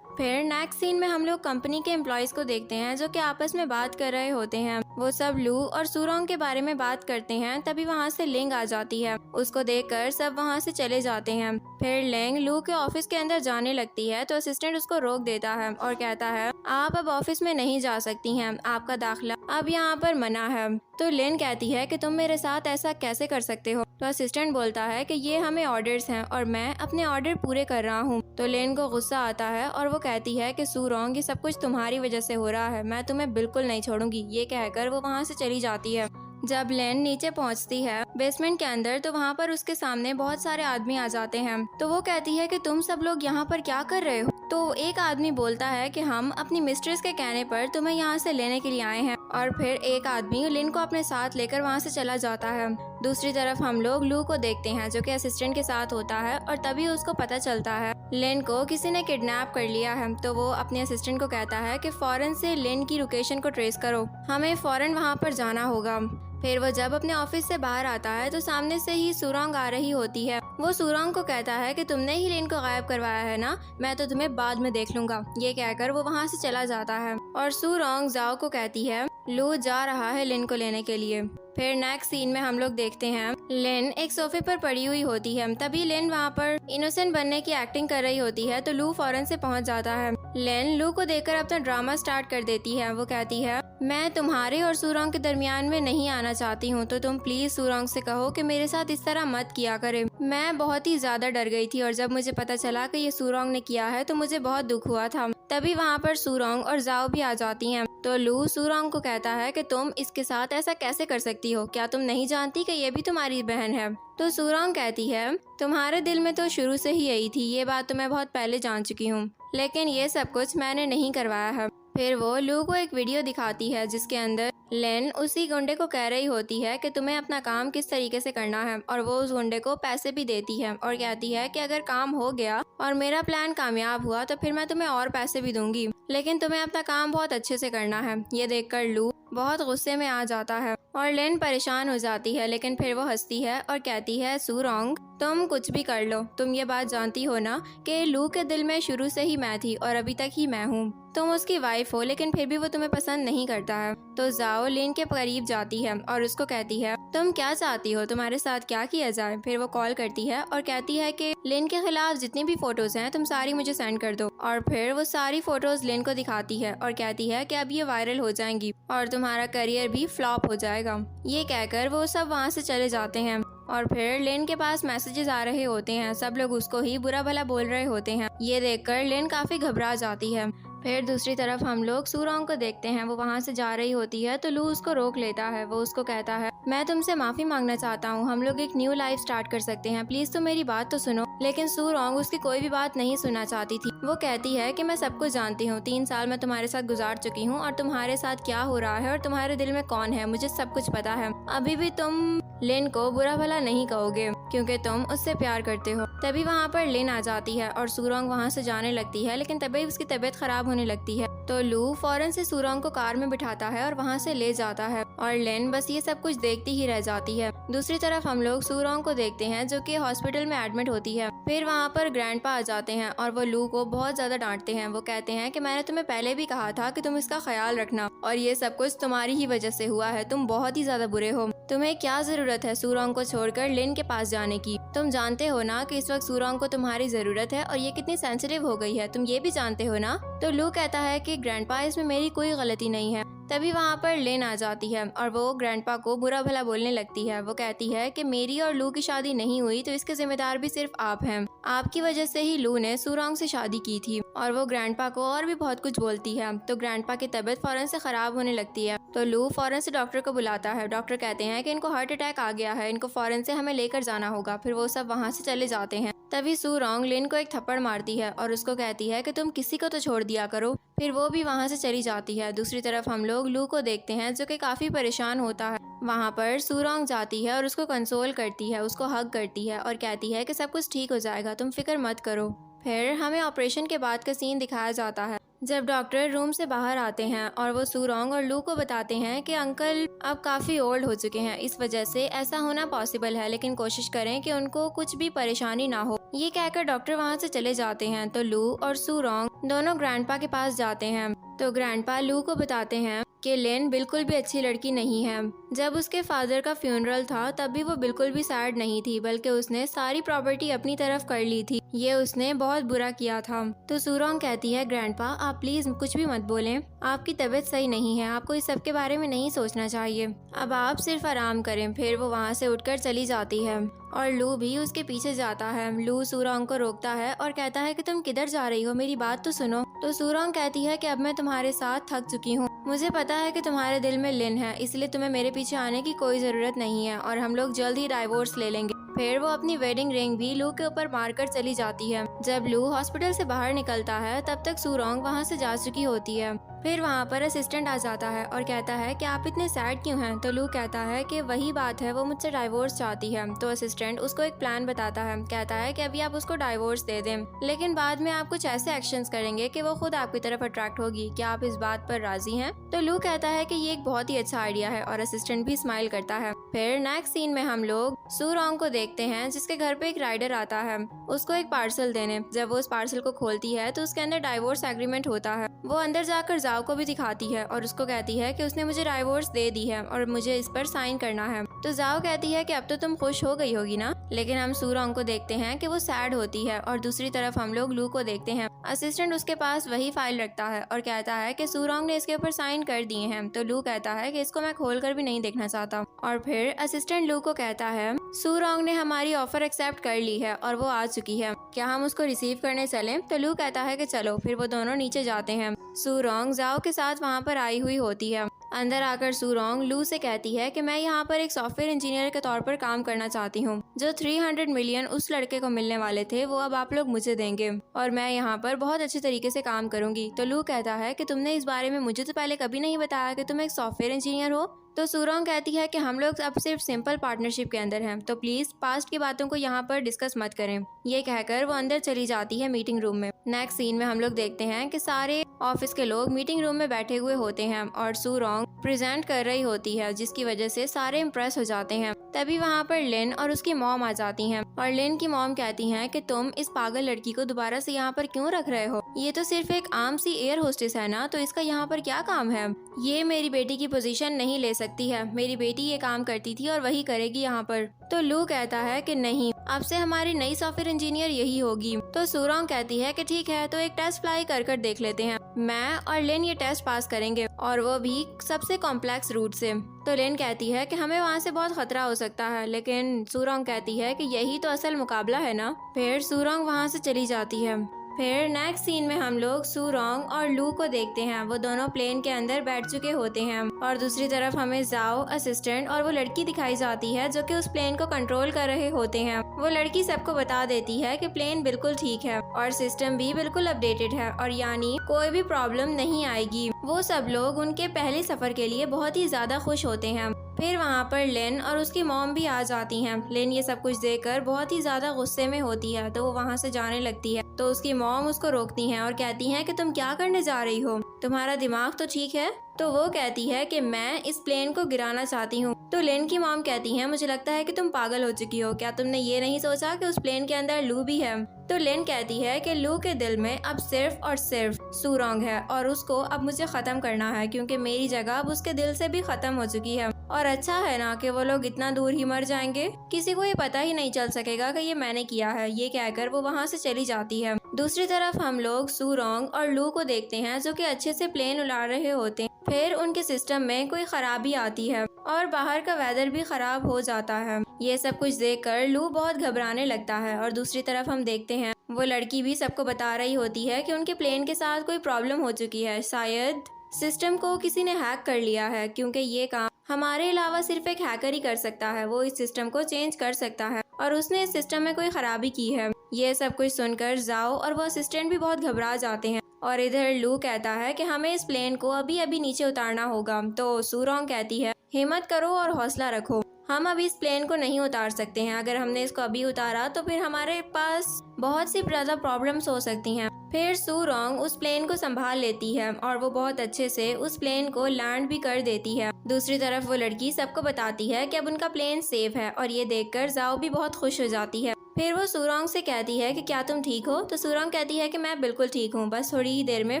फिर नेक्स्ट सीन में हम लोग कंपनी के एम्प्लॉयज को देखते हैं जो कि आपस में बात कर रहे होते हैं। वो सब लू और सूरोंग के बारे में बात करते हैं। तभी वहाँ से लिंग आ जाती है, उसको देखकर सब वहाँ से चले जाते हैं। फिर लिंग लू के ऑफिस के अंदर जाने लगती है तो असिस्टेंट उसको रोक देता है और कहता है आप अब ऑफिस में नहीं जा सकती हैं, आपका दाखिला अब यहाँ पर मना है। तो लिन कहती है कि तुम मेरे साथ ऐसा कैसे कर सकते हो। तो असिस्टेंट बोलता है कि ये हमें ऑर्डर्स हैं और मैं अपने ऑर्डर पूरे कर रहा हूँ। तो लिन को गुस्सा आता है और वो कहती है कि सूरोंग ये सब कुछ तुम्हारी वजह से हो रहा है, मैं तुम्हें बिल्कुल नहीं छोड़ूंगी। ये कहकर वो वहाँ से चली जाती है। जब लेन नीचे पहुंचती है बेसमेंट के अंदर तो वहाँ पर उसके सामने बहुत सारे आदमी आ जाते हैं। तो वो कहती है कि तुम सब लोग यहाँ पर क्या कर रहे हो। तो एक आदमी बोलता है कि हम अपनी मिस्ट्रेस के कहने पर तुम्हें यहाँ से लेने के लिए आए हैं, और फिर एक आदमी लिन को अपने साथ लेकर वहाँ से चला जाता है। दूसरी तरफ हम लोग लू को देखते हैं जो कि असिस्टेंट के साथ होता है और तभी उसको पता चलता है लिन को किसी ने किडनैप कर लिया है। तो वो अपने असिस्टेंट को कहता है कि फौरन से लिन की लोकेशन को ट्रेस करो, हमें फौरन वहाँ पर जाना होगा। फिर वो जब अपने ऑफिस से बाहर आता है तो सामने से ही सूरोंग आ रही होती है। वो सूरोंग को कहता है कि तुमने ही लिन को गायब करवाया है ना, मैं तो तुम्हें बाद में देख लूंगा। ये कहकर वो वहाँ से चला जाता है और सूरोंग जाओ को कहती है लू जा रहा है लिन को लेने के लिए। फिर नेक्स्ट सीन में हम लोग देखते हैं लिन एक सोफे पर पड़ी हुई होती है। तभी लिन वहाँ पर इनोसेंट बनने की एक्टिंग कर रही होती है तो लू फौरन से पहुँच जाता है। लिन लू को देखकर अपना ड्रामा स्टार्ट कर देती है। वो कहती है मैं तुम्हारे और सूरोंग के दरमियान में नहीं आना चाहती हूँ, तो तुम प्लीज सूरोंग से कहो कि मेरे साथ इस तरह मत किया करे। मैं बहुत ही ज्यादा डर गई थी और जब मुझे पता चला कि ये सूरोंग ने किया है तो मुझे बहुत दुख हुआ था। तभी वहाँ पर सूरोंग और जाओ भी आ जाती हैं। तो लू सूरोंग को कहता है कि तुम इसके साथ ऐसा कैसे कर सकती हो, क्या तुम नहीं जानती कि ये भी तुम्हारी बहन है। तो सूरोंग कहती है तुम्हारे दिल में तो शुरू से ही यही थी, ये बात तो मैं बहुत पहले जान चुकी हूँ, लेकिन ये सब कुछ मैंने नहीं करवाया है। फिर वो लू को एक वीडियो दिखाती है जिसके अंदर लेन उसी गुंडे को कह रही होती है कि तुम्हें अपना काम किस तरीके से करना है, और वो उस गुंडे को पैसे भी देती है और कहती है कि अगर काम हो गया और मेरा प्लान कामयाब हुआ तो फिर मैं तुम्हें और पैसे भी दूंगी, लेकिन तुम्हें अपना काम बहुत अच्छे से करना है। ये देखकर लू बहुत गुस्से में आ जाता है और लेन परेशान हो जाती है, लेकिन फिर वो हंसती है और कहती है सूरोंग तुम कुछ भी कर लो, तुम ये बात जानती हो ना कि लू के दिल में शुरू से ही मैं थी और अभी तक ही मैं हूँ। तुम उसकी वाइफ हो लेकिन फिर भी वो तुम्हें पसंद नहीं करता है। तो जाओ लिन के करीब जाती है और उसको कहती है तुम क्या चाहती हो, तुम्हारे साथ क्या किया जाए। फिर वो कॉल करती है और कहती है कि लिन के खिलाफ जितनी भी फोटोज हैं तुम सारी मुझे सेंड कर दो, और फिर वो सारी फोटोज लिन को दिखाती है और कहती है कि अब ये वायरल हो जाएंगी और तुम्हारा करियर भी फ्लॉप हो जाएगा। ये कहकर वो सब वहाँ से चले जाते हैं और फिर लिन के पास मैसेजेस आ रहे होते हैं, सब लोग उसको ही बुरा भला बोल रहे होते हैं। ये देखकर लिन काफी घबरा जाती है। फिर दूसरी तरफ हम लोग सूरोंग को देखते हैं, वो वहाँ से जा रही होती है तो लू उसको रोक लेता है। वो उसको कहता है मैं तुमसे माफी मांगना चाहता हूँ, हम लोग एक न्यू लाइफ स्टार्ट कर सकते हैं, प्लीज तुम मेरी बात तो सुनो। लेकिन सूरोंग उसकी कोई भी बात नहीं सुनना चाहती थी। वो कहती है कि मैं सब कुछ जानती हूँ, 3 साल मैं तुम्हारे साथ गुजार चुकी हूँ और तुम्हारे साथ क्या हो रहा है और तुम्हारे दिल में कौन है मुझे सब कुछ पता है। अभी भी तुम लिन को बुरा भला नहीं कहोगे क्योंकि तुम उससे प्यार करते हो। तभी वहाँ पर लिन आ जाती है और सूरोंग वहाँ से जाने लगती है, लेकिन तभी उसकी तबीयत खराब होने लगती है। तो लू फौरन से सूरोंग को कार में बिठाता है और वहाँ से ले जाता है और लिन बस ये सब कुछ देखती ही रह जाती है। दूसरी तरफ हम लोग सूरोंग को देखते हैं जो कि हॉस्पिटल में एडमिट होती है। फिर वहाँ पर ग्रैंडपा आ जाते हैं और वो लू को बहुत ज्यादा डांटते हैं। वो कहते हैं कि मैंने तुम्हें पहले भी कहा था कि तुम इसका ख्याल रखना और ये सब कुछ तुम्हारी ही वजह से हुआ है, तुम बहुत ही ज्यादा बुरे हो। तुम्हें क्या जरूरत है सूरोंग को छोड़कर लिन के पास जाने की। तुम जानते हो ना कि इस वक्त सूरोंग को तुम्हारी जरूरत है और ये कितनी सेंसिटिव हो गई है, तुम ये भी जानते हो ना। तो लू कहता है कि ग्रैंडपा इसमें मेरी कोई गलती नहीं है, तभी वहाँ पर लिन आ जाती है और वो ग्रैंडपा को बुरा भला बोलने लगती है। वो कहती है कि मेरी और लू की शादी नहीं हुई तो इसके जिम्मेदार भी सिर्फ आप हैं। आपकी वजह से ही लू ने सूरोंग से शादी की थी। और वो ग्रैंडपा को और भी बहुत कुछ बोलती है। तो ग्रैंडपा की तबीयत फौरन से खराब होने लगती है। तो लू फौरन से डॉक्टर को बुलाता है। डॉक्टर कहते हैं कि इनको हार्ट अटैक आ गया है, इनको फौरन से हमें लेकर जाना होगा। फिर वो सब वहाँ से चले जाते हैं। तभी सूरोंग लिन को एक थप्पड़ मारती है और उसको कहती है कि तुम किसी को तो छोड़ दिया करो। फिर वो भी वहाँ से चली जाती है। दूसरी तरफ हम लोग लू को देखते हैं जो कि काफी परेशान होता है। वहाँ पर सूरोंग जाती है और उसको कंसोल करती है, उसको हग करती है और कहती है कि सब कुछ ठीक हो जाएगा, तुम फिक्र मत करो। फिर हमें ऑपरेशन के बाद का सीन दिखाया जाता है जब डॉक्टर रूम से बाहर आते हैं और वो सूरोंग और लू को बताते हैं कि अंकल अब काफ़ी ओल्ड हो चुके हैं, इस वजह से ऐसा होना पॉसिबल है, लेकिन कोशिश करें कि उनको कुछ भी परेशानी ना हो। ये कहकर डॉक्टर वहाँ से चले जाते हैं। तो लू और सूरोंग दोनों ग्रैंडपा के पास जाते हैं। तो ग्रैंडपा लू को बताते हैं कि लिन बिल्कुल भी अच्छी लड़की नहीं है। जब उसके फादर का फ्यूनरल था तब भी वो बिल्कुल भी सैड नहीं थी, बल्कि उसने सारी प्रॉपर्टी अपनी तरफ कर ली थी। ये उसने बहुत बुरा किया था। तो सूरोंग कहती है ग्रैंडपा आप प्लीज कुछ भी मत बोलें, आपकी तबीयत सही नहीं है, आपको इस सब के बारे में नहीं सोचना चाहिए, अब आप सिर्फ आराम करें। फिर वो वहाँ से उठकर चली जाती है और लू भी उसके पीछे जाता है। लू सूरोंग को रोकता है और कहता है कि तुम किधर जा रही हो, मेरी बात तो सुनो। तो सूरोंग कहती है कि अब मैं तुम्हारे साथ थक चुकी हूँ, मुझे पता है कि तुम्हारे दिल में लिन है, इसलिए तुम्हें मेरे पीछे आने की कोई जरूरत नहीं है और हम लोग जल्द ही डाइवोर्स ले लेंगे। फिर वो अपनी वेडिंग रिंग भी लू के ऊपर मारकर चली जाती है। जब लू हॉस्पिटल से बाहर निकलता है तब तक सूरोंग वहाँ से जा चुकी होती है। फिर वहाँ पर असिस्टेंट आ जाता है और कहता है कि आप इतने सैड क्यों हैं। तो लू कहता है कि वही बात है, वो मुझसे डाइवोर्स चाहती है। तो असिस्टेंट उसको एक प्लान बताता है, कहता है कि अभी आप उसको डाइवोर्स दे दें, लेकिन बाद में आप कुछ ऐसे एक्शंस करेंगे कि वो खुद आपकी तरफ अट्रैक्ट होगी, क्या आप इस बात पर राजी हैं? तो लू कहता है कि ये एक बहुत ही अच्छा आइडिया है और असिस्टेंट भी स्माइल करता है। फिर नेक्स्ट सीन में हम लोग सूरोंग को देखते हैं जिसके घर पे एक राइडर आता है उसको एक पार्सल देने। जब वो उस पार्सल को खोलती है तो उसके अंदर डाइवोर्स एग्रीमेंट होता है। वो अंदर जाकर जाओ को भी दिखाती है और उसको कहती है कि उसने मुझे डाइवोर्स दे दी है और मुझे इस पर साइन करना है। तो जाओ कहती है कि अब तो तुम खुश हो गई होगी ना, लेकिन हम सूरोंग को देखते हैं कि वो सैड होती है। और दूसरी तरफ हम लोग लू को देखते हैं, असिस्टेंट उसके पास वही फाइल रखता है और कहता है कि सूरोंग ने इसके ऊपर साइन कर दिए हैं। तो लू कहता है कि इसको मैं खोलकर भी नहीं देखना चाहता। और फिर असिस्टेंट लू को कहता है सूरोंग ने हमारी ऑफर एक्सेप्ट कर ली है और वो आ चुकी है, क्या हम उसको रिसीव करने चलें? तो लू कहता है कि चलो। फिर वो दोनों नीचे जाते हैं। सूरोंग जाओ के साथ वहाँ पर आई हुई होती है। अंदर आकर सूरोंग लू से कहती है कि मैं यहाँ पर एक सॉफ्टवेयर इंजीनियर के तौर पर काम करना चाहती हूँ। जो 300 मिलियन उस लड़के को मिलने वाले थे वो अब आप लोग मुझे देंगे और मैं यहाँ पर बहुत अच्छे तरीके से काम करूंगी। तो लू कहता है कि तुमने इस बारे में मुझे तो पहले कभी नहीं बताया कि तुम एक सॉफ्टवेयर इंजीनियर हो। तो सूरोंग कहती है कि हम लोग अब सिर्फ सिंपल पार्टनरशिप के अंदर हैं, तो प्लीज पास्ट की बातों को यहाँ पर डिस्कस मत करें। ये कहकर वो अंदर चली जाती है मीटिंग रूम में। नेक्स्ट सीन में हम लोग देखते हैं कि सारे ऑफिस के लोग मीटिंग रूम में बैठे हुए होते हैं और सूरोंग प्रेजेंट कर रही होती है, जिसकी वजह से सारे इम्प्रेस हो जाते हैं। तभी वहाँ पर लिन और उसकी मॉम आ जाती हैं और लिन की मॉम कहती हैं कि तुम इस पागल लड़की को दोबारा से यहाँ पर क्यों रख रहे हो, ये तो सिर्फ एक आम सी एयर होस्टेस है ना, तो इसका यहाँ पर क्या काम है? ये मेरी बेटी की पोजीशन नहीं ले सकती है, मेरी बेटी ये काम करती थी और वही करेगी यहाँ पर। तो लू कहता है कि नहीं, अब से हमारी नई सॉफ्टवेयर इंजीनियर यही होगी। तो सूरोंग कहती है कि ठीक है, तो एक टेस्ट फ्लाई कर देख लेते हैं, मैं और लिन ये टेस्ट पास करेंगे और वो भी सबसे कॉम्प्लेक्स रूट से। तो लिन कहती है कि हमें वहाँ से बहुत खतरा हो सकता है, लेकिन सूरोंग कहती है कि यही तो असल मुकाबला है ना। फिर सूरोंग वहाँ से चली जाती है। फिर नेक्स्ट सीन में हम लोग सूरोंग और लू को देखते हैं, वो दोनों प्लेन के अंदर बैठ चुके होते हैं और दूसरी तरफ हमें जाओ, असिस्टेंट और वो लड़की दिखाई जाती है जो कि उस प्लेन को कंट्रोल कर रहे होते हैं। वो लड़की सबको बता देती है कि प्लेन बिल्कुल ठीक है और सिस्टम भी बिल्कुल अपडेटेड है और यानी कोई भी प्रॉब्लम नहीं आएगी। वो सब लोग उनके पहले सफर के लिए बहुत ही ज्यादा खुश होते हैं। फिर वहाँ पर लिन और उसकी मॉम भी आ जाती हैं। लिन ये सब कुछ देखकर बहुत ही ज्यादा गुस्से में होती है, तो वो वहाँ से जाने लगती है। तो उसकी मॉम उसको रोकती हैं और कहती हैं कि तुम क्या करने जा रही हो, तुम्हारा दिमाग तो ठीक है? तो वो कहती है कि मैं इस प्लेन को गिराना चाहती हूँ। तो लिन की मॉम कहती है मुझे लगता है कि तुम पागल हो चुकी हो, क्या तुमने ये नहीं सोचा कि उस प्लेन के अंदर लू भी है? तो लिन कहती है कि लू के दिल में अब सिर्फ और सिर्फ सूरोंग है और उसको अब मुझे खत्म करना है, क्योंकि मेरी जगह अब उसके दिल से भी खत्म हो चुकी है। और अच्छा है ना कि वो लोग इतना दूर ही मर जाएंगे, किसी को ये पता ही नहीं चल सकेगा कि ये मैंने किया है। ये कहकर वो वहाँ से चली जाती है। दूसरी तरफ हम लोग सूरोंग और लू को देखते हैं जो कि अच्छे से प्लेन उड़ा रहे होते हैं। फिर उनके सिस्टम में कोई खराबी आती है और बाहर का वेदर भी खराब हो जाता है। ये सब कुछ देखकर लू बहुत घबराने लगता है और दूसरी तरफ हम देखते हैं वो लड़की भी सबको बता रही होती है कि उनके प्लेन के साथ कोई प्रॉब्लम हो चुकी है, शायद सिस्टम को किसी ने हैक कर लिया है, क्योंकि ये काम हमारे अलावा सिर्फ एक हैकर ही कर सकता है। वो इस सिस्टम को चेंज कर सकता है और उसने इस सिस्टम में कोई खराबी की है। ये सब कुछ सुनकर जाओ और वो असिस्टेंट भी बहुत घबरा जाते हैं और इधर लू कहता है कि हमें इस प्लेन को अभी अभी नीचे उतारना होगा। तो सूरोंग कहती है हिम्मत करो और हौसला रखो, हम अभी इस प्लेन को नहीं उतार सकते हैं। अगर हमने इसको अभी उतारा तो फिर हमारे पास बहुत सी ज़्यादा प्रॉब्लम्स हो सकती हैं। फिर सूरोंग उस प्लेन को संभाल लेती है और वो बहुत अच्छे से उस प्लेन को लैंड भी कर देती है। दूसरी तरफ वो लड़की सबको बताती है कि अब उनका प्लेन सेफ है और ये देखकर जाओ भी बहुत खुश हो जाती है। फिर वो सूरोंग से कहती है कि क्या तुम ठीक हो? तो सूरोंग कहती है कि मैं बिल्कुल ठीक हूँ, बस थोड़ी ही देर में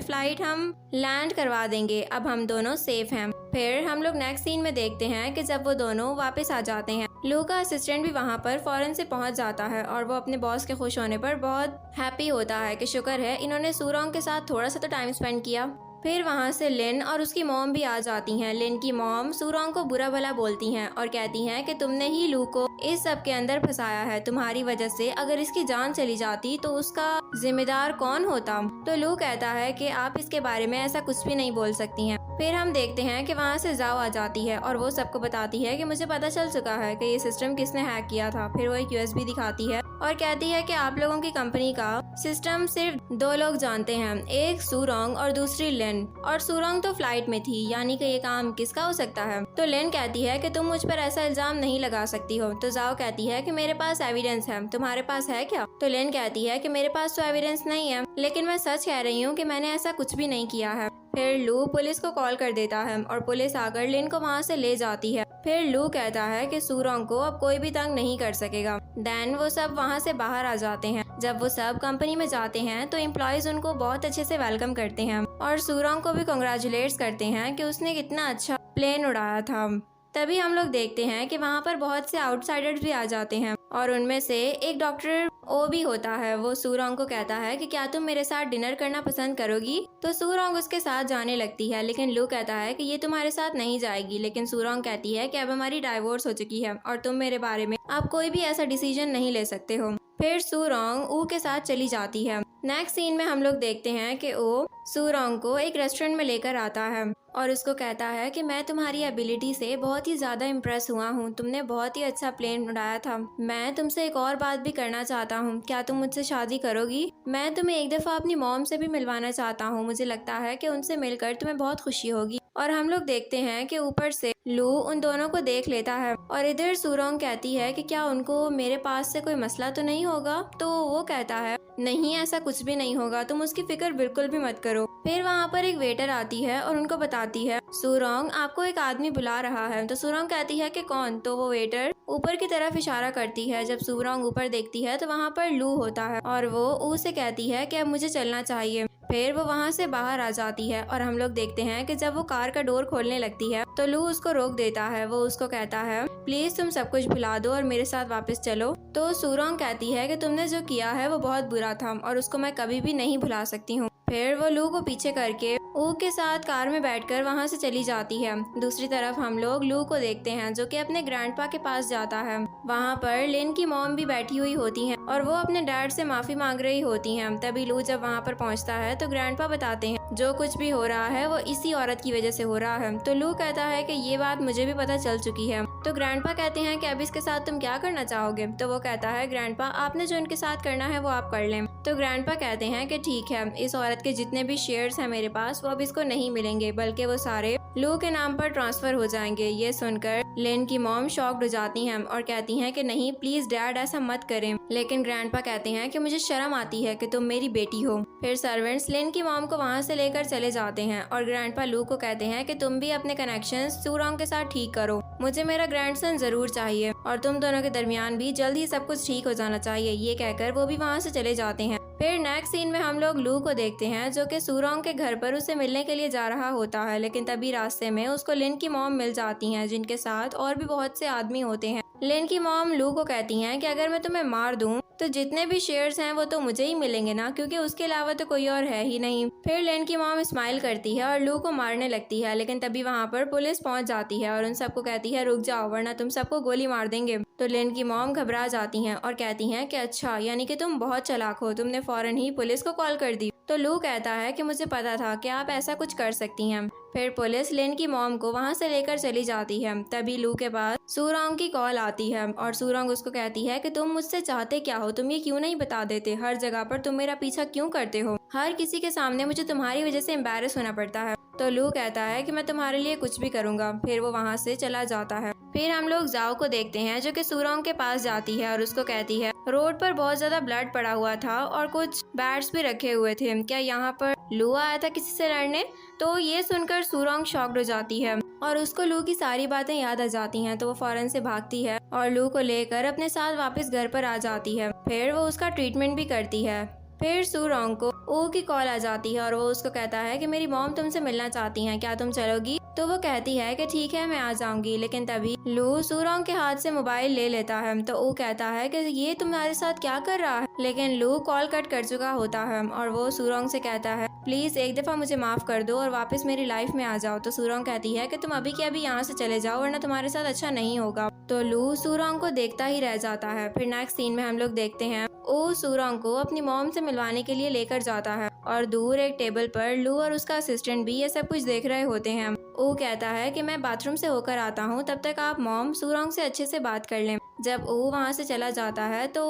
फ्लाइट हम लैंड करवा देंगे, अब हम दोनों सेफ हैं। फिर हम लोग नेक्स्ट सीन में देखते हैं कि जब वो दोनों वापस आ जाते हैं, लू का असिस्टेंट भी वहाँ पर फौरन से पहुँच जाता है और वो अपने बॉस के खुश होने पर बहुत हैप्पी होता है कि शुक्र है इन्होंने सूरोंग के साथ थोड़ा सा तो टाइम स्पेंड किया। फिर वहाँ से लिन और उसकी मॉम भी आ जाती हैं। लिन की मॉम सूरोंग को बुरा भला बोलती हैं और कहती हैं कि तुमने ही लू को इस सब के अंदर फंसाया है, तुम्हारी वजह से अगर इसकी जान चली जाती तो उसका जिम्मेदार कौन होता? तो लू कहता है कि आप इसके बारे में ऐसा कुछ भी नहीं बोल सकती हैं। फिर हम देखते हैं कि वहाँ से जाओ आ जाती है और वो सबको बताती है कि मुझे पता चल चुका है कि ये सिस्टम किसने हैक किया था। फिर वो एक यूएसबी दिखाती है और कहती है कि आप लोगों की कंपनी का सिस्टम सिर्फ 2 लोग जानते हैं, एक सूरोंग और दूसरी लिन, और सूरोंग तो फ्लाइट में थी, यानी कि ये काम किसका हो सकता है? तो लिन कहती है कि तुम मुझ पर ऐसा इल्जाम नहीं लगा सकती हो। तो जाओ कहती है कि मेरे पास एविडेंस है, तुम्हारे पास है क्या? तो लिन कहती है कि मेरे पास तो एविडेंस नहीं है, लेकिन मैं सच कह रही हूँ कि मैंने ऐसा कुछ भी नहीं किया है। फिर लू पुलिस को कॉल कर देता है और पुलिस आकर लिन को वहाँ से ले जाती है। फिर लू कहता है कि सूरोंग को अब कोई भी तंग नहीं कर सकेगा। देन वो सब वहाँ से बाहर आ जाते हैं। जब वो सब कंपनी में जाते हैं तो एम्प्लॉयज उनको बहुत अच्छे से वेलकम करते हैं और सूरोंग को भी कांग्रेचुलेट्स करते हैं कि उसने कितना अच्छा प्लेन उड़ाया था। तभी हम लोग देखते हैं कि वहाँ पर बहुत से आउटसाइडर्स भी आ जाते हैं और उनमें से एक डॉक्टर ओ भी होता है। वो सूरोंग को कहता है कि क्या तुम मेरे साथ डिनर करना पसंद करोगी? तो सूरोंग उसके साथ जाने लगती है, लेकिन लू कहता है कि ये तुम्हारे साथ नहीं जाएगी। लेकिन सूरोंग कहती है कि अब हमारी डाइवोर्स हो चुकी है और तुम मेरे बारे में अब कोई भी ऐसा डिसीजन नहीं ले सकते हो। फिर सूरोंग ऊ के साथ चली जाती है। नेक्स्ट सीन में हम लोग देखते हैं कि ओ सूरोंग को एक रेस्टोरेंट में लेकर आता है और उसको कहता है कि मैं तुम्हारी एबिलिटी से बहुत ही ज़्यादा इम्प्रेस हुआ हूँ, तुमने बहुत ही अच्छा प्लेन उड़ाया था। मैं तुमसे एक और बात भी करना चाहता हूँ, क्या तुम मुझसे शादी करोगी? मैं तुम्हें एक दफ़ा अपनी मॉम से भी मिलवाना चाहता हूँ, मुझे लगता है कि उनसे मिलकर तुम्हें बहुत खुशी होगी। और हम लोग देखते हैं कि ऊपर से लू उन दोनों को देख लेता है और इधर सूरोंग कहती है कि क्या उनको मेरे पास से कोई मसला तो नहीं होगा? तो वो कहता है नहीं, ऐसा कुछ भी नहीं होगा, तुम उसकी फिक्र बिल्कुल भी मत करो। फिर वहाँ पर एक वेटर आती है और उनको बताती है सूरोंग आपको एक आदमी बुला रहा है। तो सूरोंग कहती है कि कौन? तो वो वेटर ऊपर की तरफ इशारा करती है। जब सूरोंग ऊपर देखती है तो वहाँ पर लू होता है और वो ऊ से कहती है कि अब मुझे चलना चाहिए। फिर वो वहाँ से बाहर आ जाती है और हम लोग देखते हैं कि जब वो कार का डोर खोलने लगती है तो लू उसको रोक देता है। वो उसको कहता है प्लीज तुम सब कुछ भुला दो और मेरे साथ वापस चलो। तो सूरोंग कहती है कि तुमने जो किया है वो बहुत बुरा था और उसको मैं कभी भी नहीं भुला सकती हूँ। फिर वो लू को पीछे करके ऊ के साथ कार में बैठकर वहाँ से चली जाती है। दूसरी तरफ हम लोग लू को देखते हैं जो कि अपने ग्रैंडपा के पास जाता है। वहाँ पर लिन की मॉम भी बैठी हुई होती हैं और वो अपने डैड से माफी मांग रही होती हैं। तभी लू जब वहाँ पर पहुँचता है तो ग्रैंडपा बताते हैं जो कुछ भी हो रहा है वो इसी औरत की वजह से हो रहा है। तो लू कहता है कि ये बात मुझे भी पता चल चुकी है। तो ग्रैंडपा कहते हैं कि अब इसके साथ तुम क्या करना चाहोगे? तो वो कहता है ग्रैंडपा आपने जो इनके साथ करना है वो आप कर लें। तो ग्रैंडपा कहते हैं कि ठीक है, इस औरत के जितने भी शेयर्स हैं मेरे पास वो अब इसको नहीं मिलेंगे, बल्कि वो सारे लू के नाम पर ट्रांसफर हो जाएंगे। ये सुनकर लिन की मॉम शॉक्ड हो जाती हैं और कहती हैं कि नहीं प्लीज डैड ऐसा मत करें। लेकिन ग्रैंडपा कहते हैं कि मुझे शर्म आती है कि तुम मेरी बेटी हो। फिर सर्वेंट्स लिन की मॉम को वहाँ से लेकर चले जाते हैं और ग्रैंडपा लू को कहते हैं कि तुम भी अपने कनेक्शन सूरोंग के साथ ठीक करो, मुझे मेरा ग्रैंडसन जरूर चाहिए और तुम दोनों के दरमियान भी जल्द ही सब कुछ ठीक हो जाना चाहिए। ये कहकर वो भी वहाँ से चले जाते हैं। फिर नेक्स्ट सीन में हम लोग लू को देखते हैं जो कि सूरोंग के घर पर उसे मिलने के लिए जा रहा होता है। लेकिन तभी रास्ते में उसको लिन की मॉम मिल जाती हैं जिनके साथ और भी बहुत से आदमी होते हैं। लेन की मॉम लू को कहती हैं कि अगर मैं तुम्हें मार दूं तो जितने भी शेयर्स हैं वो तो मुझे ही मिलेंगे ना, क्योंकि उसके अलावा तो कोई और है ही नहीं। फिर लेन की मॉम स्माइल करती है और लू को मारने लगती है, लेकिन तभी वहाँ पर पुलिस पहुँच जाती है और उन सबको कहती है रुक जाओ वरना तुम सबको गोली मार देंगे। तो लेन की मॉम घबरा जाती हैं और कहती हैं कि अच्छा यानी कि तुम बहुत चालाक हो, तुमने फौरन ही पुलिस को कॉल कर दी। तो लू कहता है कि मुझे पता था कि आप ऐसा कुछ कर सकती हैं। फिर पुलिस लेन की मॉम को वहाँ से लेकर चली जाती है। तभी लू के पास सूरोंग की कॉल आती है और सूरोंग उसको कहती है कि तुम मुझसे चाहते क्या हो, तुम ये क्यों नहीं बता देते, हर जगह पर तुम मेरा पीछा क्यों करते हो, हर किसी के सामने मुझे तुम्हारी वजह से एम्बैरेस होना पड़ता है। तो लू कहता है कि मैं तुम्हारे लिए कुछ भी करूंगा। फिर वो वहाँ से चला जाता है। फिर हम लोग जाओ को देखते हैं जो कि सूरोंग के पास जाती है और उसको कहती है रोड पर बहुत ज्यादा ब्लड पड़ा हुआ था और कुछ बैट्स भी रखे हुए थे, क्या यहाँ पर लू आया था किसी से लड़ने। तो ये सुनकर सूरोंग शॉक्ड हो जाती है और उसको लू की सारी बातें याद आ जाती हैं। तो वो फौरन से भागती है और लू को लेकर अपने साथ वापस घर पर आ जाती है। फिर वो उसका ट्रीटमेंट भी करती है। फिर सूरोंग को ओ की कॉल आ जाती है और वो उसको कहता है कि मेरी मॉम तुमसे मिलना चाहती हैं, क्या तुम चलोगी। तो वो कहती है कि ठीक है मैं आ जाऊंगी। लेकिन तभी लू सूरोंग के हाथ से मोबाइल ले लेता है। तो ओ कहता है कि ये तुम्हारे साथ क्या कर रहा है, लेकिन लू कॉल कट कर चुका होता है और वो सूरोंग से कहता है प्लीज एक दफा मुझे माफ कर दो और वापस मेरी लाइफ में आ जाओ। तो सूरोंग कहती है कि तुम अभी के अभी यहाँ से चले जाओ वरना तुम्हारे साथ अच्छा नहीं होगा। तो लू सूरोंग को देखता ही रह जाता है। फिर नेक्स्ट सीन में हम लोग देखते हैं ओ सूरोंग को अपनी मॉम से मिलवाने के लिए लेकर जाता है और दूर एक टेबल पर लू और उसका असिस्टेंट भी ये सब कुछ देख रहे होते हैं। ओ कहता है कि मैं बाथरूम से होकर आता हूँ, तब तक आप मॉम सूरोंग से अच्छे से बात कर लें। जब ओ वहाँ से चला जाता है तो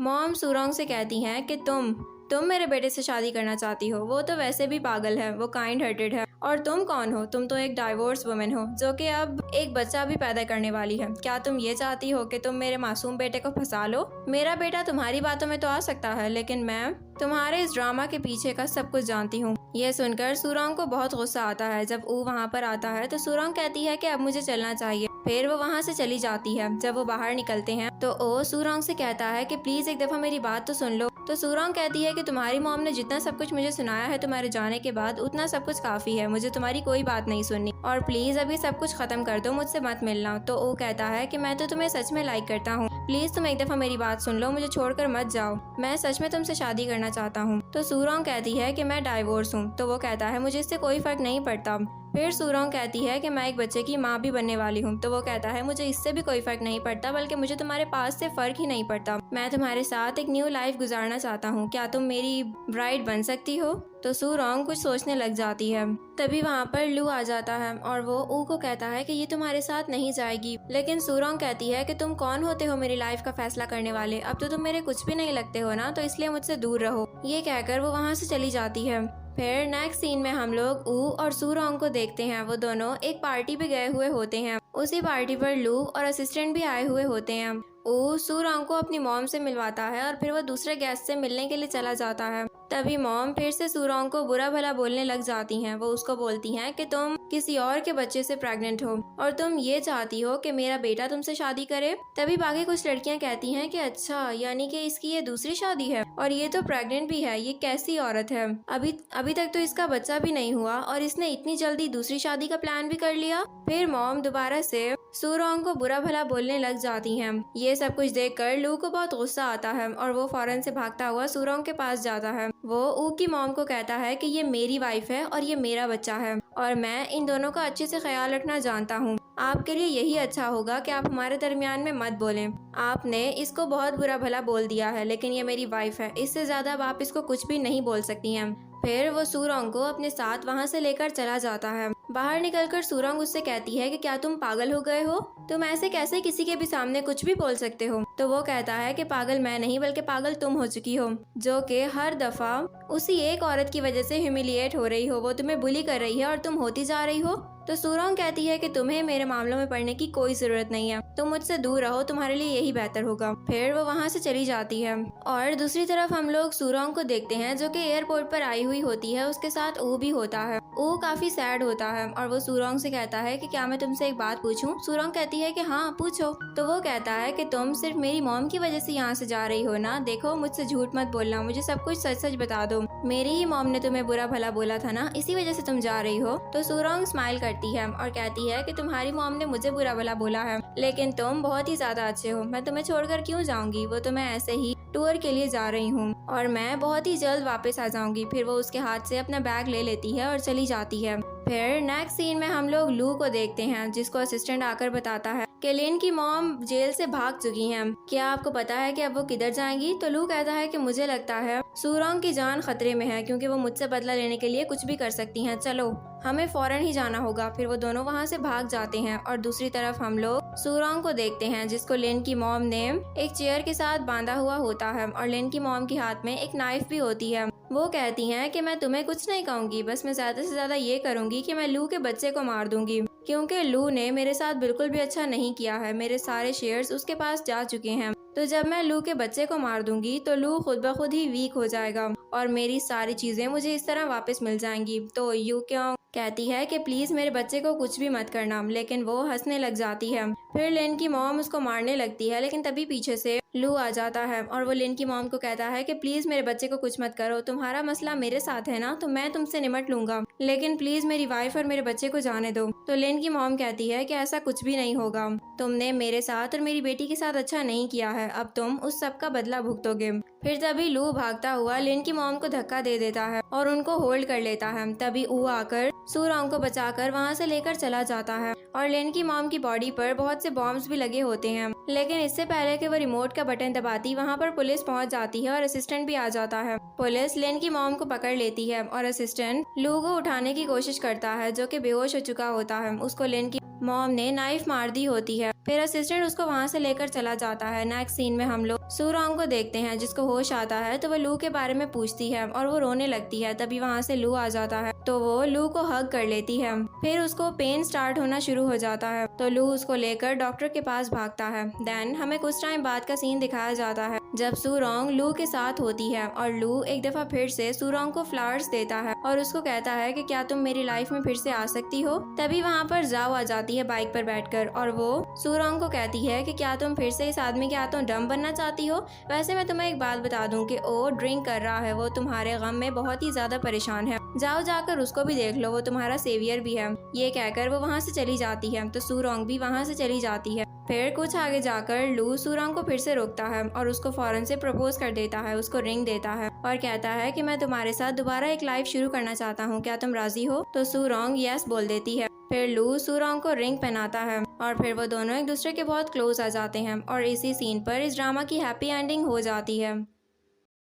मॉम सूरोंग से कहती हैं कि तुम मेरे बेटे से शादी करना चाहती हो, वो तो वैसे भी पागल है, वो काइंड हार्टेड है, और तुम कौन हो, तुम तो एक डाइवोर्स वुमेन हो जो कि अब एक बच्चा भी पैदा करने वाली है। क्या तुम ये चाहती हो कि तुम मेरे मासूम बेटे को फंसा लो। मेरा बेटा तुम्हारी बातों में तो आ सकता है, लेकिन मैं तुम्हारे इस ड्रामा के पीछे का सब कुछ जानती हूँ। यह सुनकर सूरोंग को बहुत गुस्सा आता है। जब वो वहाँ पर आता है तो सूरोंग कहती है कि अब मुझे चलना चाहिए। फिर वो वहाँ से चली जाती है। जब वो बाहर निकलते हैं तो ओ सूरोंग से कहता है कि प्लीज एक दफा मेरी बात तो सुन लो। तो सूरोंग कहती है कि तुम्हारी मॉम ने जितना सब कुछ मुझे सुनाया है तुम्हारे जाने के बाद उतना सब कुछ काफी है, मुझे तुम्हारी कोई बात नहीं सुननी, और प्लीज अभी सब कुछ खत्म कर दो, मुझसे मत मिलना। तो ओ कहता है कि मैं तो तुम्हें सच में लाइक करता हूँ, प्लीज तुम एक दफा मेरी बात सुन लो, मुझे छोड़कर मत जाओ, मैं सच में तुमसे शादी करना चाहता हूँ। तो सूरोंग कहती है कि मैं डाइवोर्स हूँ। तो वो कहता है मुझे इससे कोई फर्क नहीं पड़ता। फिर सूरोंग कहती है कि मैं एक बच्चे की माँ भी बनने वाली हूँ। तो वो कहता है मुझे इससे भी कोई फर्क नहीं पड़ता, बल्कि मुझे तुम्हारे पास से फर्क ही नहीं पड़ता, मैं तुम्हारे साथ एक न्यू लाइफ गुजारना चाहता हूँ, क्या तुम मेरी ब्राइड बन सकती हो। तो सूरोंग कुछ सोचने लग जाती है। तभी वहाँ पर लू आ जाता है और वो ऊ को कहता है कि ये तुम्हारे साथ नहीं जाएगी। लेकिन सूरोंग कहती है कि तुम कौन होते हो मेरी लाइफ का फैसला करने वाले, अब तो तुम मेरे कुछ भी नहीं लगते हो ना, तो इसलिए मुझसे दूर रहो। ये कहकर वो वहाँ से चली जाती है। फिर नेक्स्ट सीन में हम लोग ऊ और सूरोंग को देखते हैं। वो दोनों एक पार्टी पे गए हुए होते हैं। उसी पार्टी पर लू और असिस्टेंट भी आए हुए होते हैं। ऊ सूरोंग को अपनी मॉम से मिलवाता है और फिर वो दूसरे गेस्ट से मिलने के लिए चला जाता है। तभी मॉम फिर से सूरोंग को बुरा भला बोलने लग जाती हैं। वो उसको बोलती हैं कि तुम किसी और के बच्चे से प्रेग्नेंट हो और तुम ये चाहती हो कि मेरा बेटा तुमसे शादी करे। तभी बाकी कुछ लड़कियां कहती हैं कि अच्छा यानी कि इसकी ये दूसरी शादी है और ये तो प्रेग्नेंट भी है, ये कैसी औरत है, अभी तक तो इसका बच्चा भी नहीं हुआ और इसने इतनी जल्दी दूसरी शादी का प्लान भी कर लिया। फिर मॉम दोबारा से सूरोंग को बुरा भला बोलने लग जाती हैं। ये सब कुछ देखकर लू को बहुत गुस्सा आता है और वो फौरन से भागता हुआ सूरोंग के पास जाता है। वो ऊ की मॉम को कहता है कि ये मेरी वाइफ है और ये मेरा बच्चा है और मैं इन दोनों का अच्छे से ख्याल रखना जानता हूँ। आपके लिए यही अच्छा होगा कि आप हमारे दरमियान में मत बोलें। आपने इसको बहुत बुरा भला बोल दिया है, लेकिन ये मेरी वाइफ है, इससे ज्यादा अब आप इसको कुछ भी नहीं बोल सकती हैं। फिर वो सूरोंग को अपने साथ वहाँ से लेकर चला जाता है। बाहर निकलकर सूरोंग उससे कहती है कि क्या तुम पागल हो गए हो, तुम ऐसे कैसे किसी के भी सामने कुछ भी बोल सकते हो। तो वो कहता है कि पागल मैं नहीं बल्कि पागल तुम हो चुकी हो, जो कि हर दफा उसी एक औरत की वजह से ह्यूमिलिएट हो रही हो, वो तुम्हें बुली कर रही है और तुम होती जा रही हो। तो सूरोंग कहती है कि तुम्हें मेरे मामलों में पड़ने की कोई जरूरत नहीं है, तुम मुझसे दूर रहो, तुम्हारे लिए यही बेहतर होगा। फिर वो वहाँ से चली जाती है। और दूसरी तरफ हम लोग सूरोंग को देखते हैं जो कि एयरपोर्ट पर आई हुई होती है, उसके साथ ऊ भी होता है। ऊ काफी सैड होता है और वो सूरोंग से कहता है कि क्या मैं तुमसे एक बात पूछूं। सूरोंग कहती है कि हाँ पूछो। तो वो कहता है कि तुम सिर्फ मेरी मॉम की वजह से यहाँ से जा रही हो ना, देखो मुझसे झूठ मत बोलना, मुझे सब कुछ सच सच बता दो, मेरी ही मॉम ने तुम्हें बुरा भला बोला था ना, इसी वजह से तुम जा रही हो। तो सूरोंग स्माइल करती है और कहती है कि तुम्हारी मॉम ने मुझे बुरा भला बोला है, लेकिन तुम बहुत ही ज्यादा अच्छे हो, मैं तुम्हें छोड़कर क्यों जाऊंगी, वो तो मैं ऐसे ही टूर के लिए जा रही हूँ और मैं बहुत ही जल्द वापस आ जाऊंगी। फिर वो उसके हाथ से अपना बैग ले लेती है और चली जाती है। फिर नेक्स्ट सीन में हम लोग लू को देखते हैं, जिसको असिस्टेंट आकर बताता है कि लिन की मॉम जेल से भाग चुकी हैं। क्या आपको पता है कि अब वो किधर जाएंगी? तो लू कहता है कि मुझे लगता है सूरोंग की जान खतरे में है, क्योंकि वो मुझसे बदला लेने के लिए कुछ भी कर सकती हैं। चलो हमें फौरन ही जाना होगा। फिर वो दोनों वहाँ से भाग जाते हैं और दूसरी तरफ हम लोग सूरोंग को देखते हैं, जिसको लिन की मॉम ने एक चेयर के साथ बांधा हुआ होता है और लिन की मॉम के हाथ में एक नाइफ भी होती है। वो कहती हैं कि मैं तुम्हें कुछ नहीं कहूंगी, बस मैं ज्यादा से ज्यादा ये करूंगी कि मैं लू के बच्चे को मार दूंगी, क्योंकि लू ने मेरे साथ बिल्कुल भी अच्छा नहीं किया है। मेरे सारे शेयर्स उसके पास जा चुके हैं, तो जब मैं लू के बच्चे को मार दूंगी तो लू खुद ब खुद ही वीक हो जाएगा और मेरी सारी चीजें मुझे इस तरह वापस मिल जाएंगी। तो यू क्यों कहती है कि प्लीज मेरे बच्चे को कुछ भी मत करना, लेकिन वो हंसने लग जाती है। फिर लिन की मॉम उसको मारने लगती है, लेकिन तभी पीछे से लू आ जाता है और वो लिन की मॉम को कहता है कि प्लीज मेरे बच्चे को कुछ मत करो, तुम्हारा मसला मेरे साथ है ना, तो मैं तुमसे निमट लूंगा, लेकिन प्लीज मेरी वाइफ और मेरे बच्चे को जाने दो। तो लिन की मॉम कहती है कि ऐसा कुछ भी नहीं होगा, तुमने मेरे साथ और मेरी बेटी के साथ अच्छा नहीं किया है, अब तुम उस सब का बदला भुगतोगे। फिर तभी लू भागता हुआ लिन की मॉम को धक्का दे देता है और उनको होल्ड कर लेता है। तभी ऊ आकर सूरोंग को बचाकर वहाँ से लेकर चला जाता है और लिन की मॉम की बॉडी पर बहुत से बॉम्ब्स भी लगे होते हैं, लेकिन इससे पहले कि वो रिमोट का बटन दबाती वहाँ पर पुलिस पहुँच जाती है और असिस्टेंट भी आ जाता है। पुलिस लिन की मॉम को पकड़ लेती है और असिस्टेंट लू को उठाने की कोशिश करता है, जो कि बेहोश हो चुका होता है। उसको लिन की मॉम ने नाइफ मार दी होती है। फिर असिस्टेंट उसको वहाँ से लेकर चला जाता है। नेक्स्ट सीन में हम लोग सूरोंग को देखते हैं, जिसको होश आता है तो वो लू के बारे में पूछती है और वो रोने लगती है। तभी वहाँ से लू आ जाता है तो वो लू को हग कर लेती है। फिर उसको पेन स्टार्ट होना शुरू हो जाता है तो लू उसको लेकर डॉक्टर के पास भागता है। देन हमें कुछ टाइम बाद का सीन दिखाया जाता है जब सूरोंग लू के साथ होती है और लू एक दफा फिर से सूरोंग को फ्लावर्स देता है और उसको कहता है कि क्या तुम मेरी लाइफ में फिर से आ सकती हो। तभी वहाँ पर जाओ आ जाती है बाइक पर बैठकर और वो सूरोंग को कहती है कि क्या तुम फिर से इस आदमी के हाथों डम बनना चाहती हो। वैसे मैं तुम्हें एक बात बता दूं कि वो ड्रिंक कर रहा है, वो तुम्हारे गम में बहुत ही ज्यादा परेशान है, जाओ जाकर उसको भी देख लो, वो तुम्हारा सेवियर भी है। ये कहकर वो वहाँ से चली जाती है तो सूरोंग भी वहाँ से चली जाती है। फिर कुछ आगे जाकर लू सूरोंग को फिर से रोकता है और उसको फौरन से प्रपोज कर देता है, उसको रिंग देता है और कहता है कि मैं तुम्हारे साथ दोबारा एक लाइफ शुरू करना चाहता हूँ, क्या तुम राजी हो। तो सूरोंग यस बोल देती है। फिर लू सूरोंग को रिंग पहनाता है और फिर वो दोनों एक दूसरे के बहुत क्लोज आ जाते हैं और इसी सीन पर इस ड्रामा की हैप्पी एंडिंग हो जाती है।